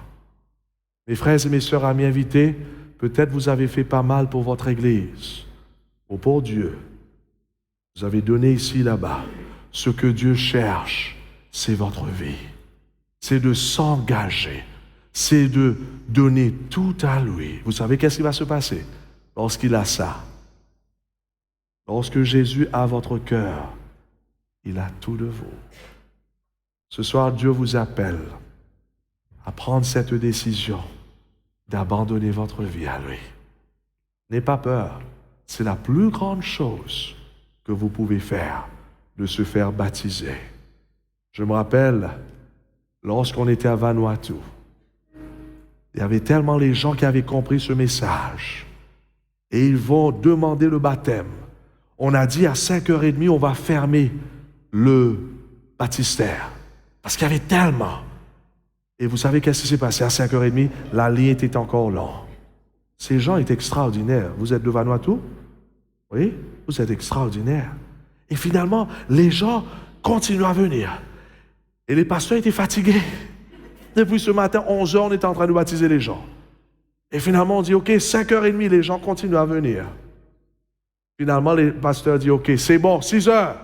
Mes frères et mes sœurs, amis invités, peut-être vous avez fait pas mal pour votre Église ou pour Dieu. Vous avez donné ici, là-bas. Ce que Dieu cherche, c'est votre vie. C'est de s'engager. C'est de donner tout à lui. Vous savez qu'est-ce qui va se passer lorsqu'il a ça? Lorsque Jésus a votre cœur, il a tout de vous. Ce soir, Dieu vous appelle à prendre cette décision d'abandonner votre vie à lui. N'ayez pas peur. C'est la plus grande chose que vous pouvez faire, de se faire baptiser. Je me rappelle, lorsqu'on était à Vanuatu, il y avait tellement les gens qui avaient compris ce message. Et ils vont demander le baptême. On a dit à 5h30, on va fermer le baptistère. Parce qu'il y avait tellement. Et vous savez qu'est-ce qui s'est passé? À 5h30, la ligne était encore longue. Ces gens étaient extraordinaires. Vous êtes de Vanuatu? Oui? Vous êtes extraordinaires. Et finalement, les gens continuent à venir. Et les pasteurs étaient fatigués. Depuis ce matin, 11h, on était en train de baptiser les gens. Et finalement, on dit, OK, 5h30, les gens continuent à venir. Finalement, les pasteurs disent, OK, c'est bon, 6h.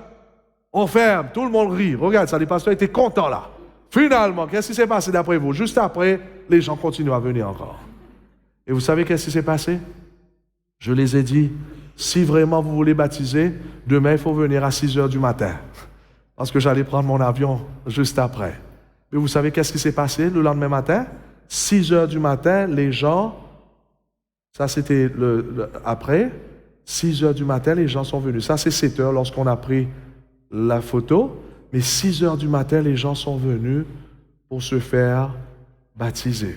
On ferme, tout le monde rit. Regarde ça, les pasteurs étaient contents là. Finalement, qu'est-ce qui s'est passé d'après vous? Juste après, les gens continuent à venir encore. Et vous savez qu'est-ce qui s'est passé? Je les ai dit, si vraiment vous voulez baptiser, demain, il faut venir à 6h du matin. Parce que j'allais prendre mon avion juste après. Mais vous savez qu'est-ce qui s'est passé le lendemain matin? 6h du matin, les gens, ça c'était après, 6h du matin, les gens sont venus. Ça c'est 7h lorsqu'on a pris la photo, mais 6h du matin, les gens sont venus pour se faire baptiser,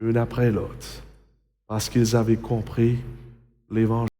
une après l'autre, parce qu'ils avaient compris l'Évangile.